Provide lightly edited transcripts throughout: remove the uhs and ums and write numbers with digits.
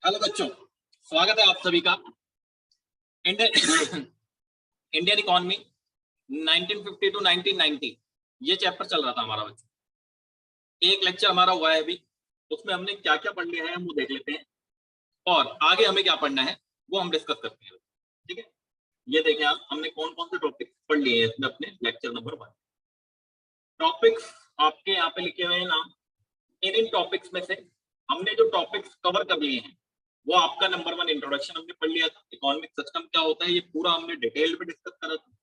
Hello बच्चों, स्वागत है आप सभी का। इंडियन इंडियन इकोनॉमी 1950 टू 1990 ये चैप्टर चल रहा था हमारा बच्चों। एक लेक्चर हमारा हुआ है अभी, उसमें हमने क्या क्या पढ़ लिया है हम वो देख लेते हैं और आगे हमें क्या पढ़ना है वो हम डिस्कस करते हैं। ठीक है, ये देखें आप, हमने कौन कौन से टॉपिक पढ़ लिए हैं इसमें अपने लेक्चर नंबर 1। टॉपिक्स आपके यहाँ पे लिखे हुए हैं नाम। इन टॉपिक्स में से हमने जो टॉपिक्स कवर कर लिए हैं वो आपका नंबर 1 इंट्रोडक्शन हमने पढ़ लिया था। इकोनॉमिक सिस्टम क्या होता है ये पूरा हमने डिटेल में डिस्कस करा था।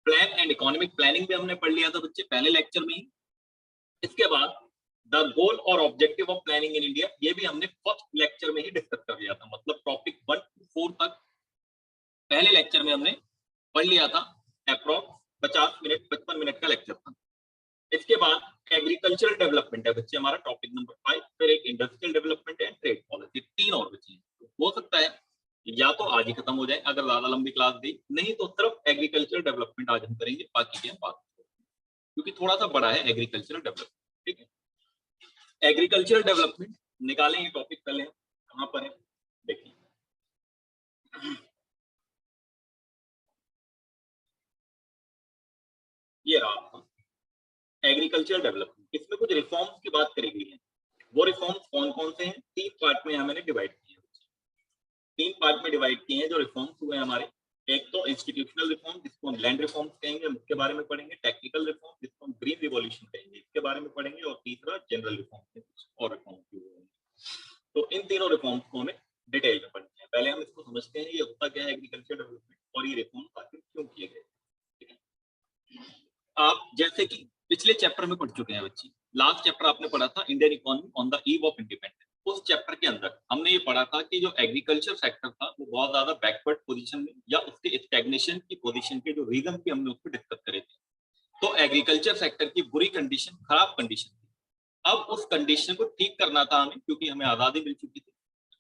प्लान एंड इकोनॉमिक प्लानिंग भी हमने पढ़ लिया था बच्चे पहले लेक्चर में ही। इसके बाद द गोल और objective of planning in India ये भी हमने फर्स्ट लेक्चर में ही डिस्कस कर लिया था। मतलब टॉपिक 1 to 4 तक पहले लेक्चर में हमने पढ़ लिया था। अप्रोक्स 50 मिनट 55 मिनट का लेक्चर था। इसके बाद एग्रीकल्चरल डेवलपमेंट है बच्चे हमारा टॉपिक नंबर 5। फिर एक इंडस्ट्रियल डेवलपमेंट है, ट्रेड पॉलिसी, 3 और बचे हैं। तो हो सकता है या तो आज ही खत्म हो जाए अगर ज्यादा लंबी क्लास दी, नहीं तो सिर्फ एग्रीकल्चरल डेवलपमेंट आज हम करेंगे, बाकी के हम बात क्योंकि थोड़ा सा बड़ा है एग्रीकल्चरल डेवलपमेंट। ठीक है, एग्रीकल्चरल डेवलपमेंट निकालें ये टॉपिक पहले कहां पर है देखिए। ये रहा एग्रीकल्चरल डेवलपमेंट। इसमें कुछ रिफॉर्म्स की बात करी गई है। वो रिफॉर्म्स कौन कौन से हैं? 3 पार्ट में मैंने डिवाइड किए हैं। 3 पार्ट में डिवाइड किए हैं जो रिफॉर्म्स हुए हमारे। एक तो इंस्टीट्यूशनल रिफॉर्म जिसको हम लैंड रिफॉर्म्स कहेंगे, हम इसके बारे में पढ़ेंगे। टेक्निकल रिफॉर्म जिसको हम ग्रीन रिवॉल्यूशन कहेंगे, इसके बारे में पढ़ेंगे। और तीसरा जनरल रिफॉर्म और रिफॉर्म तो इन तीनों रिफॉर्म्स को हमें डिटेल में पढ़ना है। पहले हम इसको समझते हैं ये होता क्या है एग्रीकल्चर डेवलपमेंट और ये रिफॉर्म आखिर क्यों किए गए। ठीक है, आप जैसे कि पिछले चैप्टर में पढ़ चुके हैं बच्चे। लास्ट चैप्टर आपने पढ़ा था Indian economy on the eve of independence. उस चैप्टर के अंदर हमने ये पढ़ा था कि जो एग्रीकल्चर सेक्टर था वो बहुत ज्यादा बैकवर्ड पोजीशन में या उसके स्टैग्नेशन की पोजीशन के जो रीजन थे हमने उसको डिस्कस करे थे। तो एग्रीकल्चर सेक्टर की बुरी कंडीशन, खराब कंडीशन थी। अब उस कंडीशन को ठीक करना था हमें क्योंकि हमें आजादी मिल चुकी थी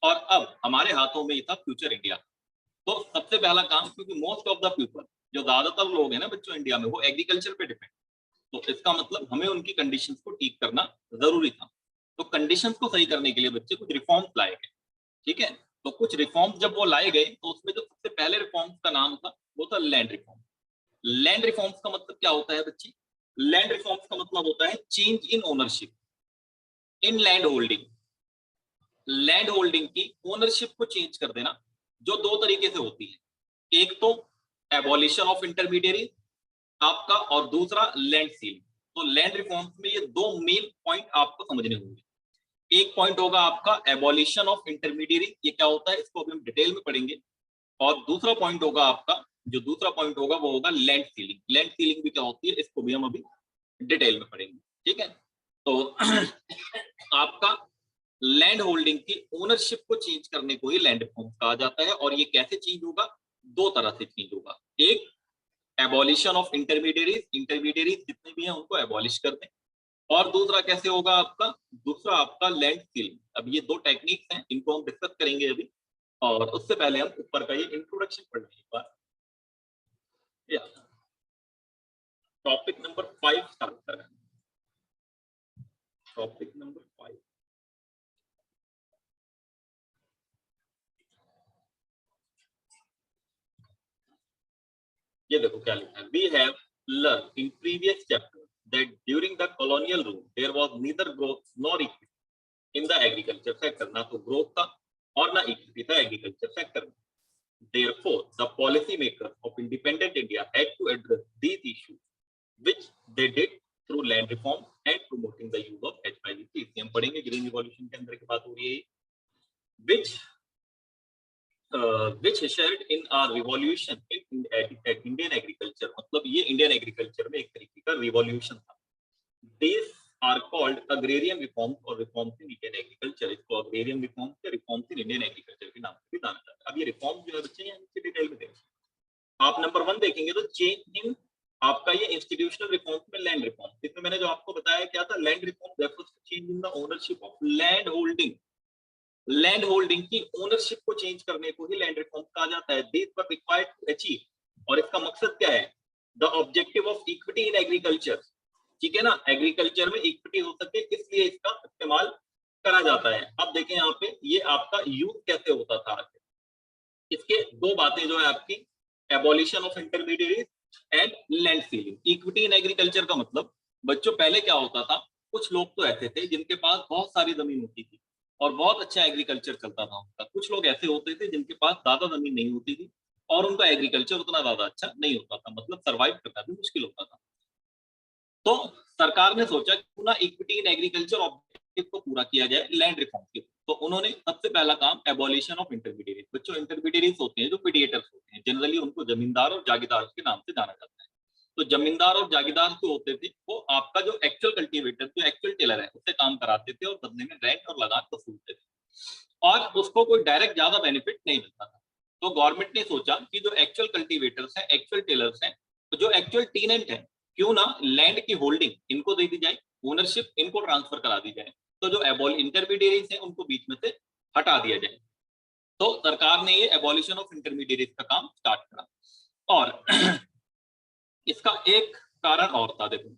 और अब हमारे हाथों में ही था फ्यूचर इंडिया। तो सबसे पहला काम, क्योंकि मोस्ट ऑफ द पीपल जो ज्यादातर लोग हैं ना बच्चों इंडिया में वो एग्रीकल्चर पे डिपेंड, तो इसका मतलब हमें उनकी कंडीशंस को ठीक करना जरूरी था। तो कंडीशंस को सही करने के लिए बच्चे कुछ रिफॉर्म्स लाए गए। ठीक है, तो कुछ रिफॉर्म्स जब वो लाए गए तो उसमें जो सबसे पहले रिफॉर्म्स का नाम था वो था लैंड रिफॉर्म। लैंड रिफॉर्म्स का मतलब क्या होता है बच्चे? लैंड रिफॉर्म्स का मतलब होता है change in ownership in land holding. Land holding की ओनरशिप को चेंज कर देना, जो दो तरीके से होती है। एक तो एबॉलिशन ऑफ इंटरमीडियरी आपका और दूसरा लैंड सीलिंग। तो लैंड रिफॉर्म्स में ये दो मेन पॉइंट आपको समझने होंगे। एक पॉइंट होगा आपका एबॉलिशन ऑफ इंटरमीडियरी, ये क्या होता है इसको हम डिटेल में पढ़ेंगे। और दूसरा पॉइंट होगा आपका, जो दूसरा पॉइंट होगा वो होगा लैंड सीलिंग। लैंड सीलिंग भी क्या होती है इसको भी हम अभी डिटेल में पढ़ेंगे। ठीक है, तो आपका लैंड होल्डिंग की ओनरशिप को चेंज करने को ही लैंड रिफॉर्म कहा जाता है। और ये कैसे चेंज होगा? दो तरह से चेंज होगा। एक एबॉलिशन ऑफ इंटरमीडियरीज, इंटरमीडियरीज जितने भी हैं उनको एबॉलिश कर दें। और दूसरा कैसे होगा आपका? दूसरा आपका लैंड सीलिंग। अब ये दो टेक्निक्स हैं, इनको हम डिस्कस करेंगे अभी। और उससे पहले हम ऊपर का ये इंट्रोडक्शन पढ़ लें एक बार। टॉपिक नंबर 5 स्टार्ट करें। टॉपिक नंबर 5, ये देखो क्या लिखा है। We have learn in previous chapter that during the colonial rule there was neither growth nor equity in the agriculture sector. ना तो ग्रोथ था और ना इक्विटी था एग्रीकल्चर सेक्टर में। Therefore, the policymakers of independent India had to address these issues, which they did through land reform and promoting the use of HYVC। हम पढ़ेंगे green revolution के अंदर की बात हो रही है, which shared in our revolution in Indian agriculture। मतलब ये इंडियन एग्रीकल्चर में एक तरीके का रिवॉल्यूशन था। These are called agrarian reforms और reforms in Indian agriculture। इसको agrarian reforms या reforms in Indian agriculture के नाम से भी जाना जाता है। अब ये रिफॉर्म जो है बच्चे यहाँ नीचे डिटेल में देखेंगे। आप नंबर 1 देखेंगे तो चेंज इन आपका ये इंस्टीट्यूशनल रिफॉर्म्स में लैंड रिफॉर्म। इसमें मैंने जो आपको बताया क्या था, land reform refers to change in the ownership of land holding. Land holding की ओनरशिप को चेंज करने को ही लैंड रिफॉर्म कहा जाता है। This were required to achieve, और इसका मकसद क्या है? The objective of equity in agriculture. ठीक है ना, एग्रीकल्चर में इक्विटी हो सके इसलिए इसका इस्तेमाल करा जाता है। अब देखें यहाँ पे ये आपका यूज कैसे होता था। इसके दो बातें जो है आपकी, abolition of intermediate and land ceiling. Equity in agriculture का मतलब बच्चों पहले क्या होता था, कुछ लोग तो ऐसे थे जिनके पास बहुत सारी जमीन होती थी और बहुत अच्छा एग्रीकल्चर चलता था उनका। कुछ लोग ऐसे होते थे जिनके पास ज्यादा जमीन नहीं होती थी और उनका एग्रीकल्चर उतना ज्यादा अच्छा नहीं होता था, मतलब सर्वाइव करना भी मुश्किल होता था। तो सरकार ने सोचा क्यों ना इक्विटी इन एग्रीकल्चर ऑब्जेक्टिव को पूरा किया जाए लैंड रिफॉर्म के। तो उन्होंने सबसे पहला काम एबॉलिशन ऑफ इंटरमीडिएट। बच्चों इंटरमीडिएट होते हैं जो मीडिएटर्स होते हैं, जनरली उनको जमींदार और जागीरदार के नाम से जाना जाता है। तो जमींदार और जागीरदार जो होते थे वो आपका जो एक्चुअल कल्टीवेटर, जो एक्चुअल टेलर है, उससे काम कराते थे और बदले में रेंट और लगान वसूलते थे और उसको कोई डायरेक्ट ज्यादा बेनिफिट नहीं मिलता था। तो गवर्नमेंट ने सोचा कि जो एक्चुअल कल्टीवेटर्स हैं, एक्चुअल टेलर्स हैं, तो जो एक्चुअल टीनेंट है, क्यों ना लैंड की होल्डिंग इनको दे दी जाए, ओनरशिप इनको ट्रांसफर करा दी जाए। तो जो एबॉल इंटरमीडिएट्स हैं उनको बीच में से हटा दिया जाए। तो सरकार ने ये एबॉलिशन ऑफ इंटरमीडिएट्स का काम स्टार्ट करा। और इसका एक कारण और था, देखो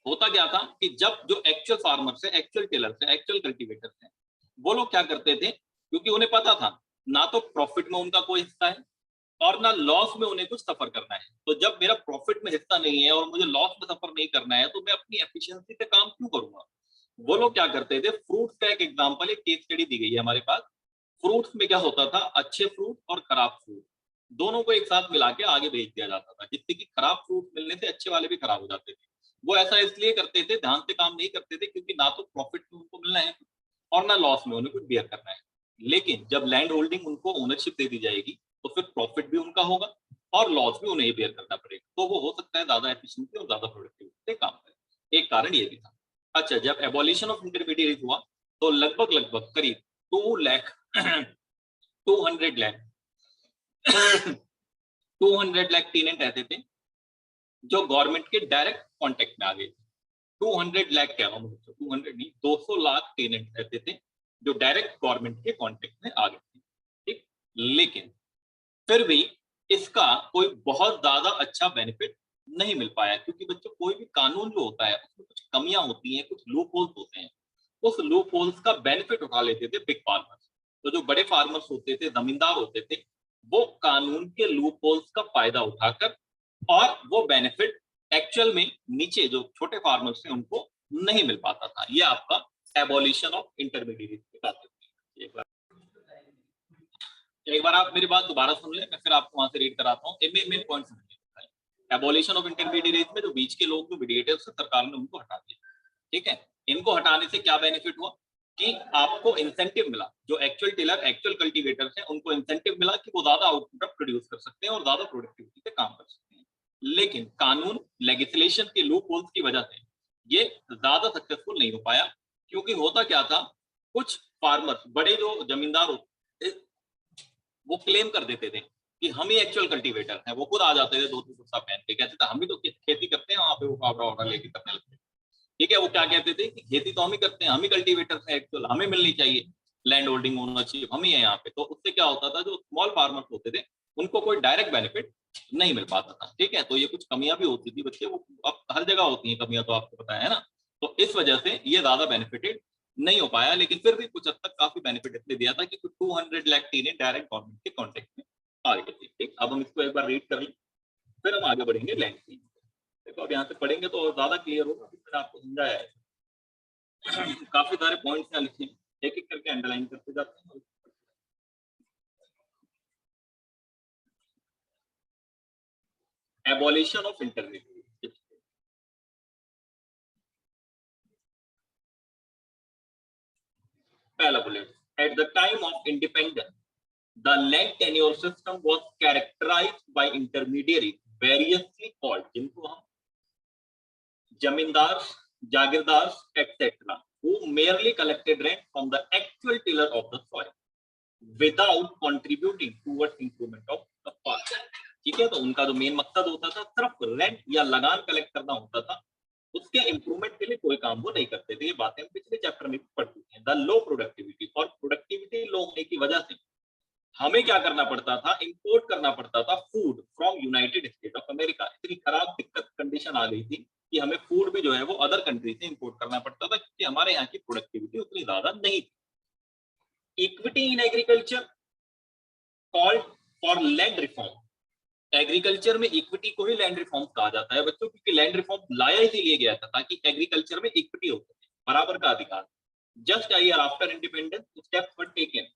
होता क्या था कि जब जो एक्चुअल फार्मर्स है, एक्चुअल टेलर्स है, एक्चुअल कल्टीवेटर्स हैं, वो लोग क्या करते थे, क्योंकि उन्हें पता था ना तो प्रॉफिट में उनका कोई हिस्सा है और ना लॉस में उन्हें कुछ सफर करना है। तो जब मेरा प्रॉफिट में हिस्सा नहीं है और मुझे लॉस में सफर नहीं करना है, तो मैं अपनी एफिशिएंसी से काम क्यों करूंगा। वो लोग क्या करते थे, फ्रूट्स का एक एग्जांपल, एक केस स्टडी दी गई है हमारे पास। फ्रूट्स में क्या होता था, अच्छे फ्रूट और खराब फ्रूट दोनों को एक साथ मिला के आगे भेज दिया जाता था, जिससे कि खराब फ्रूट मिलने से अच्छे वाले भी खराब हो जाते थे। वो ऐसा इसलिए करते थे, ध्यान से काम नहीं करते थे, क्योंकि ना तो प्रॉफिट में उनको मिलना है और ना लॉस में उन्हें कुछ बियर करना है। लेकिन जब लैंड होल्डिंग उनको ओनरशिप दे दी जाएगी तो फिर प्रॉफिट भी उनका होगा और लॉस भी उन्हें बियर करना पड़ेगा। तो वो हो सकता है ज्यादा एफिशिएंसी और ज्यादा प्रोडक्टिविटी से काम करे। एक कारण ये भी था। अच्छा, जब एबॉलिशन ऑफ इंटरमीडिएट हुआ तो लगभग लगभग करीब 2 लाख 200 लाख 200 लाख टीनेंट ऐसे थे जो गवर्नमेंट के डायरेक्ट कांटेक्ट में आ गए थे। 200 लाख क्या, 200 नहीं, 200 लाख टेनेंट ऐसे थे जो डायरेक्ट गवर्नमेंट के कांटेक्ट में आ गए थे। ठीक, लेकिन फिर भी इसका कोई बहुत ज्यादा अच्छा बेनिफिट नहीं मिल पाया, क्योंकि बच्चों कोई भी कानून जो होता है उसमें कुछ कमियां होती हैं, कुछ लूप होल्स होते हैं। उस लूप होल्स का बेनिफिट उठा लेते थे बिग फार्मर्स। तो जो बड़े फार्मर्स होते थे, जमींदार होते थे, वो कानून के लूप होल्स का फायदा उठाकर और वो बेनिफिट एक्चुअल में नीचे जो छोटे फार्मर्स थे उनको नहीं मिल पाता था। ये आपका एबॉलिशन ऑफ इंटरमीडिएट की बात होती है। एक बार आप मेरी बात दोबारा सुन ले, मैं फिर आपको वहां से रीड कराता हूँ। मेन पॉइंट समझिए। एबॉलिशन ऑफ इंटरमीडिएट में जो बीच के लोग, जो मीडिएटर्स, सरकार ने उनको हटा दिया। ठीक है, इनको हटाने से क्या बेनिफिट हुआ कि आपको इंसेंटिव मिला। जो एक्चुअल टिलर, एक्चुअल कल्टीवेटर्स हैं, उनको इंसेंटिव मिला कि वो ज्यादा आउटपुट प्रोड्यूस कर सकते हैं और ज्यादा प्रोडक्टिविटी से काम कर सकते हैं। लेकिन कानून, लेजिस्लेशन के लूप होल्स की वजह से ये ज्यादा सक्सेसफुल नहीं हो पाया। क्योंकि होता क्या था, कुछ फार्मर्स, बड़े जो जमींदार होते, वो क्लेम कर देते थे कि हम ही एक्चुअल कल्टीवेटर हैं। वो खुद आ जाते थे धोती कुर्ता पहन के, कहते थे हम ही तो खेती करते हैं, वहां पे वो पावड़ा वावड़ा लेके करने लगते। ठीक है, वो क्या कहते थे कि खेती तो हम ही करते हैं, हम ही कल्टीवेटर्स हैं एक्चुअल, हमें मिलनी चाहिए लैंड होल्डिंग ओनरशिप, हम ही है यहाँ पे। तो उससे क्या होता था, जो स्मॉल फार्मर्स होते थे उनको कोई डायरेक्ट बेनिफिट नहीं मिल पाता था। ठीक है, तो ये कुछ कमियां भी होती थी बच्चे, वो अब हर जगह होती हैं कमियां, तो आपको पता है ना। तो इस वजह से ये ज्यादा बेनिफिटेड नहीं हो पाया। लेकिन फिर भी कुछ हद तक काफी बेनिफिट इसलिए दिया था कि कुछ 200 लाख टीने डायरेक्ट गवर्नमेंट के कॉन्टेक्ट में आ गए थे। ठीक, अब हम इसको एक बार रीड कर लें, फिर हम आगे बढ़ेंगे लैंड की। देखो अब यहाँ से पढ़ेंगे तो और ज्यादा क्लियर होगा, फिर आपको समझाया है। काफी सारे पॉइंट्स यहाँ लिखे हैं, एक एक करके अंडरलाइन करते जाते हैं। Abolition of intermediate. पहला bullet, at the time of independence the land tenure system was characterized by intermediaries variously called, जिनको हम जमींदार, जागीरदार etc., who merely collected rent from the actual tiller of the soil without contributing towards improvement of the farm। ठीक है, तो उनका जो main मकसद होता था सिर्फ रेंट या लगान कलेक्ट करना होता था, उसके इंप्रूवमेंट के लिए कोई काम वो नहीं करते थे। ये बातें हम पिछले चैप्टर में पढ़ चुके हैं। द लो प्रोडक्टिविटी, और प्रोडक्टिविटी लो होने की वजह से हमें क्या करना पड़ता था, इंपोर्ट करना पड़ता था food from United state of America. इतनी खराब दिक्कत कंडीशन आ गई थी कि हमें फूड भी जो है वो अदर कंट्री से इंपोर्ट करना पड़ता था, क्योंकि हमारे यहाँ की प्रोडक्टिविटी उतनी ज्यादा नहीं थी। Equity in agriculture called for land reform. Agriculture में इक्विटी को ही लैंड रिफॉर्म कहा जाता है बच्चों, क्योंकि लैंड रिफॉर्म लाया इसीलिए गया था ताकि एग्रीकल्चर में इक्विटी हो सके, बराबर का अधिकार। Just a year after independence steps were taken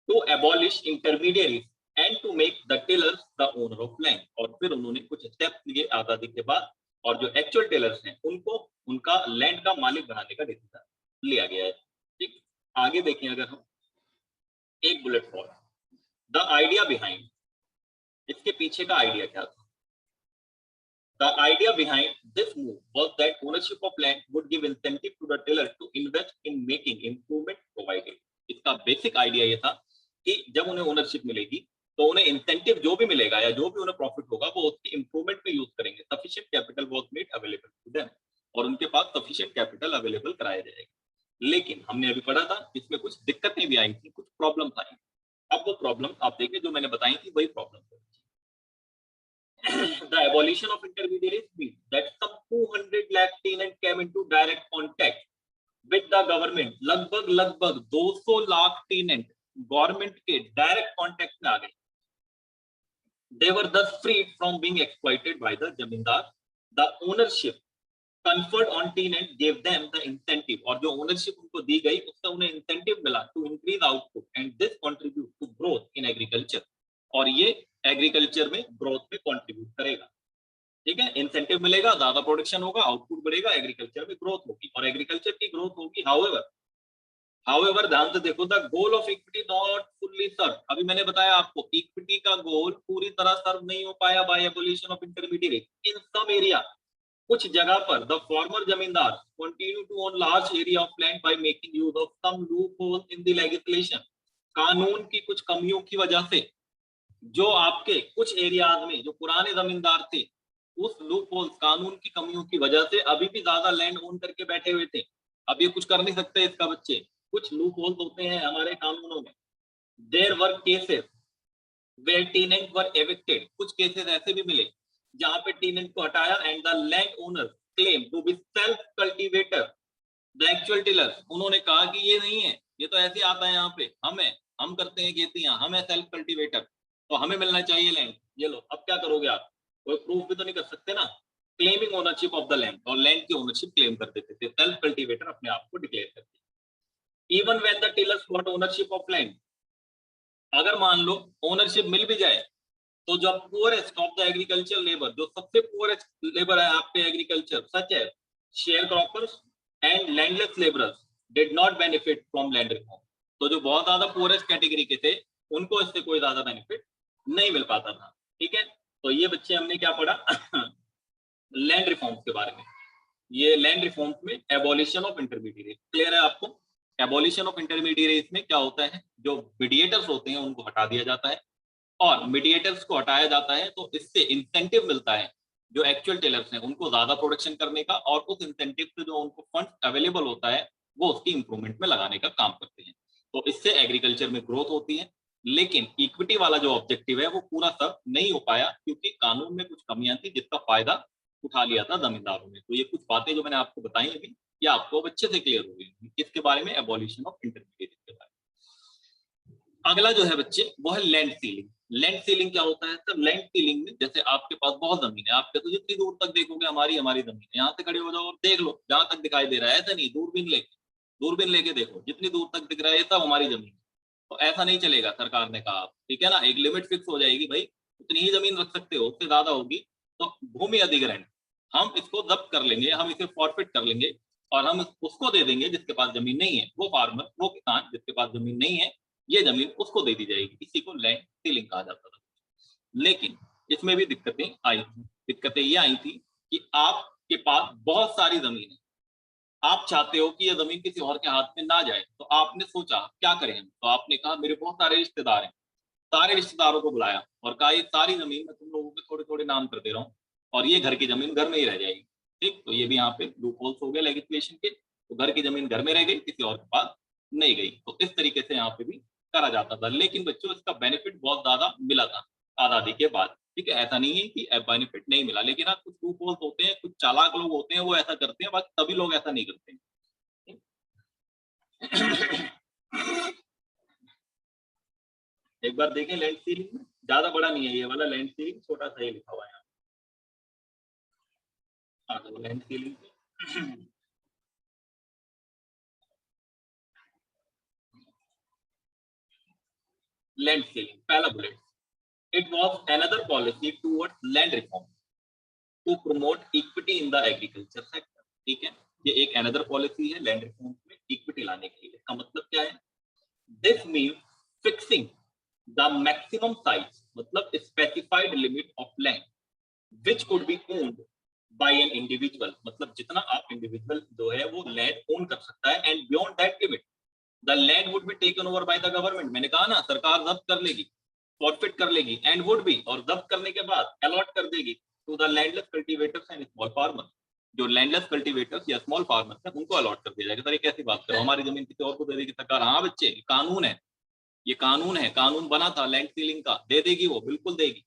to abolish intermediaries and to make the tillers the owner of land. और फिर उन्होंने कुछ स्टेप्स लिए आजादी के बाद, और जो एक्चुअल टेलर्स हैं उनको उनका लैंड का मालिक बनाने का डिसीजन लिया गया है। ठीक, आगे देखें अगर हम एक bullet point, the idea behind, इसके पीछे का आइडिया क्या था? The idea behind this move was that ownership of land would give incentive to the tiller to invest in making improvement provided. इसका बेसिक आइडिया ये था कि जब उन्हें ओनरशिप मिलेगी तो उन्हें इंसेंटिव जो भी मिलेगा या जो भी उन्हें प्रॉफिट होगा वो उसकी इंप्रूवमेंट में यूज करेंगे। Sufficient capital was made available to them, और उनके पास सफिशिएंट कैपिटल अवेलेबल कराया जाएगा। लेकिन हमने अभी पढ़ा था इसमें कुछ दिक्कतें भी आई थी, कुछ प्रॉब्लम्स आई। अब वो प्रॉब्लम आप देखिए जो मैंने बताई थी वही प्रॉब्लम है। The abolition of intermediaries means that some 200 lakh tenants came into direct contact with the government। लगभग 200 लाख टेनेंट गवर्नमेंट के डायरेक्ट कांटेक्ट में आ गए। They were thus freed from being exploited by the जमींदार। The ownership conferred on tenant gave them the incentive, और जो ownership उनको दी गई उससे उन्हें इंसेंटिव मिला to increase output and this contribute to growth in agriculture, और ये एग्रीकल्चर में ग्रोथ में कंट्रीब्यूट करेगा। ठीक है, इंसेंटिव मिलेगा, ज्यादा प्रोडक्शन होगा, आउटपुट बढ़ेगा, एग्रीकल्चर में ग्रोथ होगी, और एग्रीकल्चर की ग्रोथ होगी। हाउएवर ध्यान से देखो, the goal of equity not fully serve. अभी मैंने बताया आपको इक्विटी का गोल पूरी तरह सर्व नहीं हो पाया by abolition of intermediate in some area. कुछ जगह पर the former zamindar continue to own large area of land by making use of some loopholes in the legislation. कानून की कुछ कमियों की वजह से जो आपके कुछ एरियाज में जो पुराने जमींदार थे, उस लूपहोल्स कानून की कमियों की वजह से अभी भी ज्यादा लैंड ओन करके बैठे हुए थे। अब ये कुछ कर नहीं सकते इसका बच्चे, कुछ लूपहोल्स होते हैं हमारे कानूनों में। There were cases where tenant were evicted. कुछ केसेस ऐसे भी मिले जहां पे टेनेंट को हटाया and the land owner claim to be self cultivator the actual tillers. उन्होंने कहा कि ये नहीं है, ये तो ऐसे आता है यहाँ पे, हम करते हैं खेतियां, हम है सेल्फ कल्टीवेटर, तो हमें मिलना चाहिए लैंड। ये लो, अब क्या करोगे आप? कोई प्रूफ भी तो नहीं कर सकते ना। Claiming ownership of the land, और लैंड की ओनरशिप क्लेम कर देते थे, सेल्फ कल्टीवेटर अपने आप को डिक्लेयर करते। Even when the tillers got ownership of land, अगर मान लो ओनरशिप मिल भी जाए तो जो poorest of the agriculture labour, जो सबसे पुअरेस्ट लेबर है आपके एग्रीकल्चर, सच है share croppers and landless labourers, did not benefit from land reform. तो जो बहुत ज्यादा पुअरेस्ट कैटेगरी के थे उनको इससे कोई ज्यादा बेनिफिट नहीं मिल पाता था। ठीक है, तो ये बच्चे हमने क्या पढ़ा लैंड रिफॉर्म्स के बारे में। ये लैंड रिफॉर्म्स में एबॉलिशन ऑफ इंटरमीडिएट, क्लियर है आपको? एबॉलिशन ऑफ इंटरमीडिएट में क्या होता है, जो मीडिएटर्स होते हैं उनको हटा दिया जाता है, और मीडिएटर्स को हटाया जाता है तो इससे इंसेंटिव मिलता है जो एक्चुअल टेलर्स हैं उनको ज्यादा प्रोडक्शन करने का, और उस इंसेंटिव से जो उनको फंड अवेलेबल होता है वो उसकी इंप्रूवमेंट में लगाने का काम करते हैं। तो इससे एग्रीकल्चर में ग्रोथ होती है। लेकिन इक्विटी वाला जो ऑब्जेक्टिव है वो पूरा सब नहीं हो पाया क्योंकि कानून में कुछ कमियां थी जिसका फायदा उठा लिया था जमींदारों ने। तो ये कुछ बातें जो मैंने आपको बताई अभी, ये आपको अच्छे से क्लियर हो गई किसके बारे में, एबॉलिशन ऑफ इंटरमीडिएट के बारे में। अगला जो है बच्चे वो है लैंड सीलिंग। लैंड सीलिंग क्या होता है सर? लैंड सीलिंग में जैसे आपके पास बहुत जमीन है, आपके तो जितनी दूर तक देखोगे हमारी जमीन है, यहाँ से खड़े हो जाओ और देख लो जहां तक दिखाई दे रहा है, ऐसा नहीं, दूरबीन लेके देखो, जितनी दूर तक दिख रहा है सब हमारी जमीन है। तो ऐसा नहीं चलेगा, सरकार ने कहा, ठीक है ना, एक लिमिट फिक्स हो जाएगी भाई, उतनी ही जमीन रख सकते हो, उससे ज्यादा होगी तो भूमि अधिग्रहण, हम इसको जब्त कर लेंगे, हम इसे फॉरफिट कर लेंगे और हम उसको दे देंगे जिसके पास जमीन नहीं है। वो फार्मर, वो किसान जिसके पास जमीन नहीं है, ये जमीन उसको दे दी जाएगी। इसी को लैंड सीलिंग कहा जाता था। लेकिन इसमें भी दिक्कतें आई थी। दिक्कतें ये आई थी कि आपके पास बहुत सारी जमीन है, आप चाहते हो कि ये जमीन किसी और के हाथ में ना जाए, तो आपने सोचा क्या करें हम? तो आपने कहा मेरे बहुत सारे रिश्तेदार हैं, सारे रिश्तेदारों को बुलाया और कहा ये सारी जमीन मैं तुम लोगों के थोड़े थोड़े नाम कर दे रहा हूँ और ये घर की जमीन घर में ही रह जाएगी। ठीक, तो ये भी यहाँ पे लूप होल्स हो गए लेजिस्लेशन के, तो घर की जमीन घर में रह गई, किसी और के पास नहीं गई। तो इस तरीके से यहाँ पे भी करा जाता था। लेकिन बच्चों इसका बेनिफिट बहुत ज्यादा मिला था आजादी के बाद। ठीक है, ऐसा नहीं है कि बेनिफिट नहीं मिला, लेकिन हाँ कुछ लूप होल्स होते हैं, कुछ चालाक लोग होते हैं वो ऐसा करते हैं, बाकी सभी लोग ऐसा नहीं करते हैं। एक बार देखें लैंड सीलिंग में, ज्यादा बड़ा नहीं है ये वाला लैंड सीलिंग, छोटा सा ही लिखा हुआ है यहाँ। हाँ तो लैंड सीलिंग लैंड सीलिंग पहला bullet, it was another policy towards land reform to promote equity in the agriculture sector. ठीक है, ये एक अनदर पॉलिसी है लैंड रिफॉर्म में इक्विटी लाने के लिए। इसका मतलब क्या है? This mean fixing the maximum size, मतलब specified limit of land which could be owned by an individual, मतलब जितना आप इंडिविजुअल जो है वो लैंड ओन कर सकता है, and beyond that limit the land would be taken over by the government. मैंने कहा ना, सरकार जब्त कर लेगी, फॉरफिट कर लेगी, एंड वुड बी, और जब्त करने के बाद अलॉट कर देगी to the landless cultivators and small farmers. जो लैंडलेस कल्टीवेटर्स या स्मॉल फार्मर्स हैं उनको अलॉट कर दिया जाएगा। सर ये कैसी बात करो, हमारी जमीन किसी और को दे देगी सरकार? हाँ बच्चे, कानून है, ये कानून है, कानून बना था लैंड सीलिंग का, दे देगी वो, बिल्कुल देगी।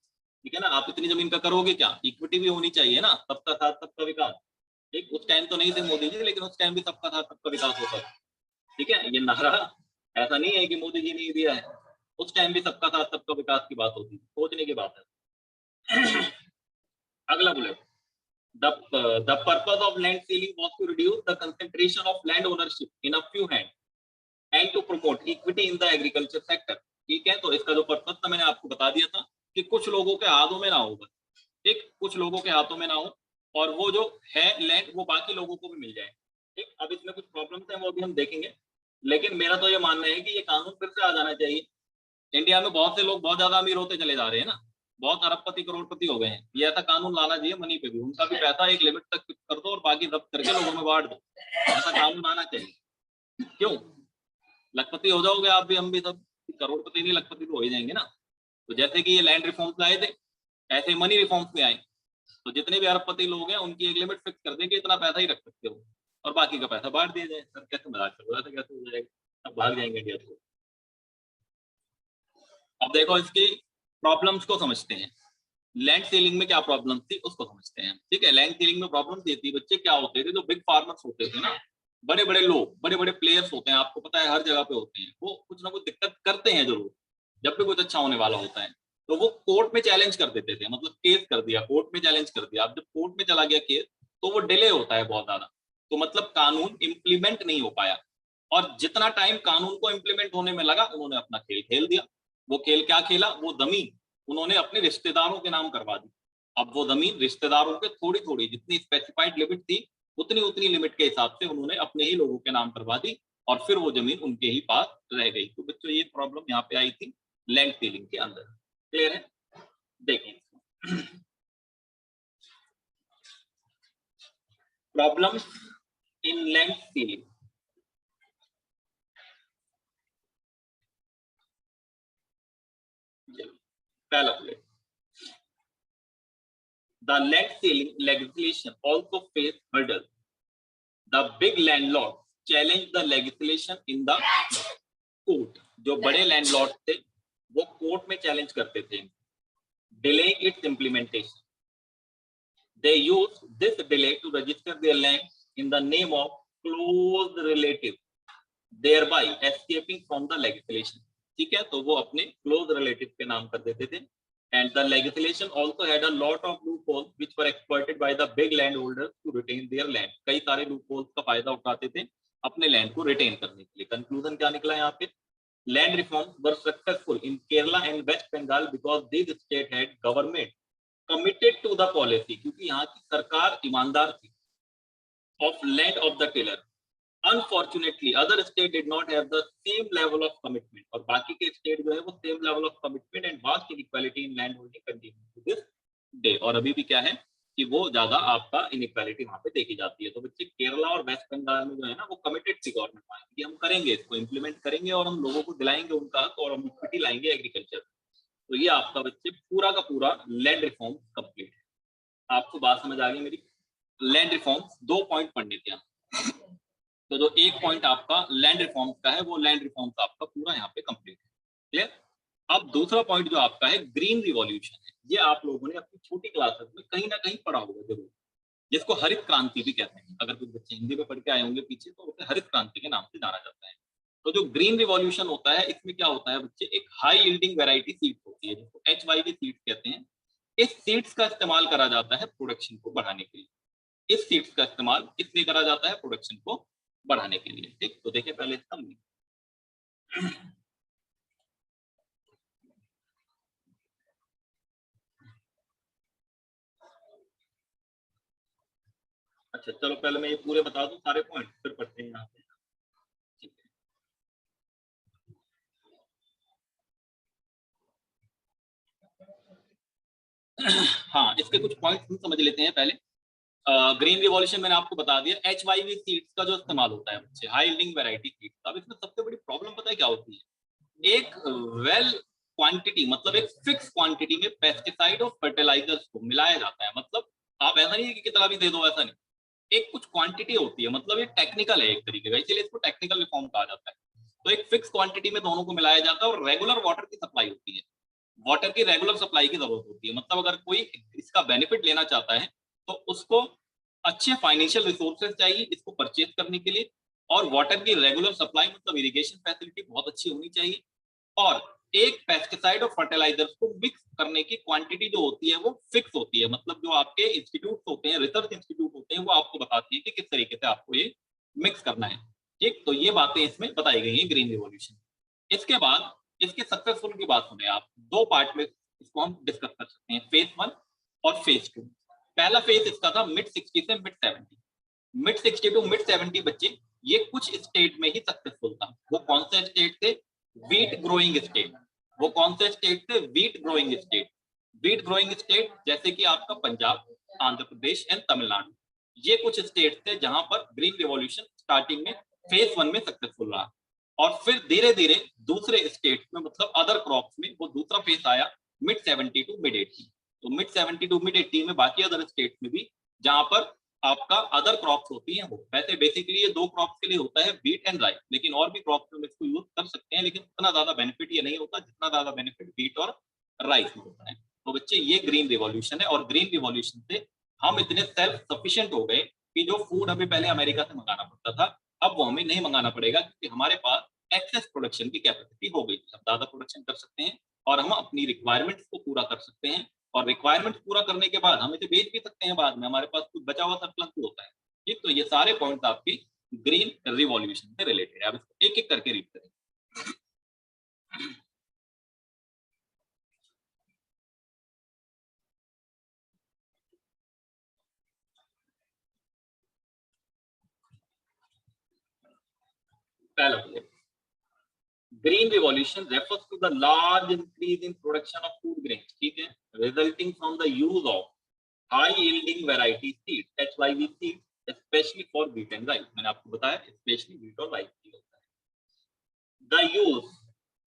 ठीक है ना, आप इतनी जमीन का करोगे क्या? इक्विटी भी होनी चाहिए ना, सबका साथ सबका विकास। ठीक, उस टाइम तो नहीं थे मोदी जी, लेकिन उस टाइम भी सबका साथ सबका विकास होता था। ठीक है, ये नारा ऐसा नहीं है कि मोदी जी ने ही दिया है, उस टाइम भी सबका साथ सबका विकास की बात होती, सोचने की बात है। अगला bullet, the purpose of land ceiling was to reduce the concentration of land ownership in a few hands and to promote equity in the agriculture sector। ठीक है, तो इसका जो पर्पस था मैंने आपको बता दिया था कि कुछ लोगों के हाथों में ना हो, बस ठीक, कुछ लोगों के हाथों में ना हो, और वो जो है लैंड वो बाकी लोगों को भी मिल जाए। ठीक, अब इसमें कुछ प्रॉब्लम्स हैं वो भी हम देखेंगे, लेकिन मेरा तो ये मानना है कि ये कानून फिर से आ जाना चाहिए। इंडिया में बहुत से लोग बहुत ज्यादा अमीर होते चले जा रहे हैं ना, बहुत अरबपति करोड़पति हो गए हैं, ये ऐसा कानून लाना चाहिए मनी पे भी, उनका भी पैसा एक लिमिट तक फिक्स कर दो और बाकी जब्त करके लोगों में बांट दो, ऐसा कानून आना चाहिए। क्यों? लखपति हो जाओगे आप भी, हम भी, सब करोड़पति नहीं लखपति तो हो ही जाएंगे ना। तो जैसे कि ये लैंड रिफॉर्म्स लाए थे, ऐसे मनी रिफॉर्म्स में आए, तो जितने भी अरबपति लोग हैं उनकी एक लिमिट फिक्स कर देंगे, इतना पैसा ही रख सकते हो, और बाकी का पैसा बांट दिया जाए। सर कैसे मजाक कर रहा है, कैसे हो जाएगा, अब भाग जाएंगे इंडिया से। अब देखो इसकी प्रॉब्लम्स को समझते हैं, लैंड सीलिंग में क्या प्रॉब्लम थी उसको समझते हैं। ठीक है, लैंड सीलिंग में प्रॉब्लम ये थी बच्चे, क्या होते थे, जो बिग फार्मर्स होते थे ना, बड़े बड़े लोग, बड़े बड़े प्लेयर्स होते हैं, आपको पता है हर जगह पे होते हैं, वो कुछ ना कुछ दिक्कत करते हैं जरूर, जब भी कुछ अच्छा होने वाला होता है तो वो कोर्ट में चैलेंज कर देते थे, मतलब केस कर दिया, कोर्ट में चैलेंज कर दिया। अब जब कोर्ट में चला गया केस तो वो डिले होता है बहुत ज्यादा, तो मतलब कानून इंप्लीमेंट नहीं हो पाया, और जितना टाइम कानून को इंप्लीमेंट होने में लगा उन्होंने अपना खेल खेल दिया। वो खेल क्या खेला, वो जमीन उन्होंने अपने रिश्तेदारों के नाम करवा दी। अब वो जमीन रिश्तेदारों के थोड़ी थोड़ी, जितनी स्पेसिफाइड लिमिट थी उतनी उतनी लिमिट के हिसाब से उन्होंने अपने ही लोगों के नाम करवा दी, और फिर वो जमीन उनके ही पास रह गई। तो बच्चों ये प्रॉब्लम यहाँ पे आई थी लैंड सीलिंग के अंदर। क्लियर है? देखिए प्रॉब्लम इन लैंड सीलिंग। पहला bullet, the land ceiling legislation also faced hurdles. The big landlords challenged the legislation in the court. जो बड़े लैंडलॉर्ड थे वो कोर्ट में चैलेंज करते थे, delaying its implementation. They used this delay to register their land in the name of close relative, thereby escaping from the legislation. ठीक है, तो वो अपने close relative के नाम कर देते थे, and the legislation also had a lot of loopholes which were exploited by the big landholders to retain their land. कई सारे loopholes का फायदा उठाते थे अपने लैंड को रिटेन करने के लिए। कंक्लूजन क्या निकला यहाँ पे? Land reforms were successful in Kerala and West Bengal because these states had government committed to the policy, क्योंकि यहाँ की सरकार ईमानदार थी, of land of the tiller. Unfortunately, other state did not have the same level of commitment, और बाकी के state जो है वो same level of commitment and vast inequality in land holding continues to this day। और अभी भी क्या है कि वो ज्यादा आपका इनइक्वालिटी वहां पे देखी जाती है। तो बच्चे केरला और वेस्ट बंगाल में जो है ना वो कमिटेड थी गवर्नमेंट कि हम करेंगे, इसको इम्प्लीमेंट करेंगे और हम लोगों को दिलाएंगे उनका हक, और हम इक्विटी लाएंगे एग्रीकल्चर। तो ये आपका बच्चे पूरा का पूरा लैंड रिफॉर्म कंप्लीट है। आपको बात समझ आ गई मेरी? लैंड रिफॉर्म 2 पॉइंट पढ़ने थे, तो जो एक पॉइंट आपका लैंड रिफॉर्म्स का है वो लैंड रिफॉर्म्स आपका पूरा यहाँ पे कंप्लीट है। क्लियर? अब दूसरा पॉइंट जो आपका है ग्रीन रिवॉल्यूशन है, ये आप लोगों ने अपनी छोटी क्लासेस में कहीं ना कहीं पढ़ा होगा जरूर, जिसको हरित क्रांति भी कहते हैं। अगर कुछ बच्चे हिंदी में पढ़ के आए होंगे पीछे तो उसे हरित क्रांति के नाम से जाना जाता है। तो जो ग्रीन रिवॉल्यूशन होता है इसमें क्या होता है बच्चे, एक हाई यील्डिंग वैरायटी सीड्स होती है जिसको HYV सीड्स कहते हैं। इस सीड्स का इस्तेमाल करा जाता है प्रोडक्शन को बढ़ाने के लिए। इस सीड्स का इस्तेमाल इसलिए करा जाता है प्रोडक्शन को बढ़ाने के लिए। ठीक, तो देखिए पहले इसका अच्छा चलो पहले मैं ये पूरे बता दूं सारे पॉइंट, फिर पढ़ते हैं यहाँ पे। ठीक है हाँ, इसके कुछ पॉइंट हम समझ लेते हैं पहले। ग्रीन रिवॉल्यूशन मैंने आपको बता दिया। HYV सीड्स का जो इस्तेमाल होता है बच्चे, हाई यील्डिंग वैरायटी सीड्स। अब इसमें सबसे बड़ी प्रॉब्लम पता है क्या होती है, एक वेल क्वांटिटी मतलब एक फिक्स क्वांटिटी में पेस्टिसाइड और फर्टिलाइजर्स को मिलाया जाता है। मतलब आप ऐसा नहीं है कि कितना भी दे दो, ऐसा नहीं, एक कुछ क्वांटिटी होती है। मतलब ये टेक्निकल है एक तरीके का, इसलिए इसको टेक्निकल रिफॉर्म कहा जाता है। तो एक फिक्स क्वांटिटी में दोनों को मिलाया जाता है और रेगुलर वाटर की सप्लाई होती है। वाटर की रेगुलर सप्लाई की जरूरत होती है। मतलब अगर कोई इसका बेनिफिट लेना चाहता है तो उसको अच्छे फाइनेंशियल रिसोर्सेज चाहिए इसको परचेज करने के लिए, और वाटर की रेगुलर सप्लाई मतलब इरिगेशन फैसिलिटी बहुत अच्छी होनी चाहिए, और एक पेस्टिसाइड और फर्टिलाइजर्स को मिक्स करने की क्वांटिटी जो होती है वो फिक्स होती है। मतलब जो आपके इंस्टीट्यूट होते हैं, रिसर्च इंस्टीट्यूट होते हैं, वो आपको बताती है कि किस तरीके से आपको ये मिक्स करना है। ठीक, तो ये बातें इसमें बताई गई है ग्रीन रिवॉल्यूशन। इसके बाद इसके सक्सेसफुल की बात सुने आप, दो पार्ट में इसको हम डिस्कस कर सकते हैं, फेज 1 और फेज 2। पहला फेज इसका था मिड 60 से मिड 70। मिड 60 टू मिड 70 बच्चे, ये कुछ स्टेट में ही सक्सेसफुल था। वो कौन से स्टेट थे, वीट ग्रोइंग स्टेट। वो कौन से स्टेट थे, wheat growing state. Wheat growing state जैसे कि आपका पंजाब, आंध्र प्रदेश एंड तमिलनाडु, ये कुछ स्टेट थे जहां पर ग्रीन रिवॉल्यूशन स्टार्टिंग में फेज 1 में सक्सेसफुल रहा। और फिर धीरे धीरे दूसरे स्टेट में मतलब अदर क्रॉप्स में वो दूसरा फेज आया मिड 70 टू मिड 80। तो मिड 70 टू मिड 80 में बाकी अदर स्टेट में भी जहां पर आपका अदर क्रॉप्स होती हैं, वो वैसे बेसिकली ये दो क्रॉप्स के लिए होता है, व्हीट एंड राइस, लेकिन और भी क्रॉप्स में इसको यूज कर सकते हैं, लेकिन उतना ज्यादा बेनिफिट ये नहीं होता जितना ज्यादा बेनिफिट व्हीट और राइस में होता है। तो बच्चे ये ग्रीन रिवॉल्यूशन है, और ग्रीन रिवॉल्यूशन से हम इतने सेल्फ सफिशिएंट हो गए कि जो फूड हमें पहले अमेरिका से मंगाना पड़ता था अब वो हमें नहीं मंगाना पड़ेगा, क्योंकि हमारे पास एक्सेस प्रोडक्शन की कैपेसिटी हो गई। हम ज्यादा प्रोडक्शन कर सकते हैं और हम अपनी रिक्वायरमेंट्स को पूरा कर सकते हैं, और रिक्वायरमेंट पूरा करने के बाद हम इसे बेच भी सकते हैं बाद में, हमारे पास कुछ बचा हुआ सरप्लस भी होता है। ठीक, तो ये सारे पॉइंट्स आपकी ग्रीन रिवॉल्यूशन से रिलेटेड है। अब इसको एक एक करके रीड करें। पहला, green revolution refers to the large increase in production of food grains, ठीक है, resulting from the use of high yielding variety seeds, HYV seeds, especially for wheat and rice। मैंने आपको बताया especially wheat और rice की होता है। The use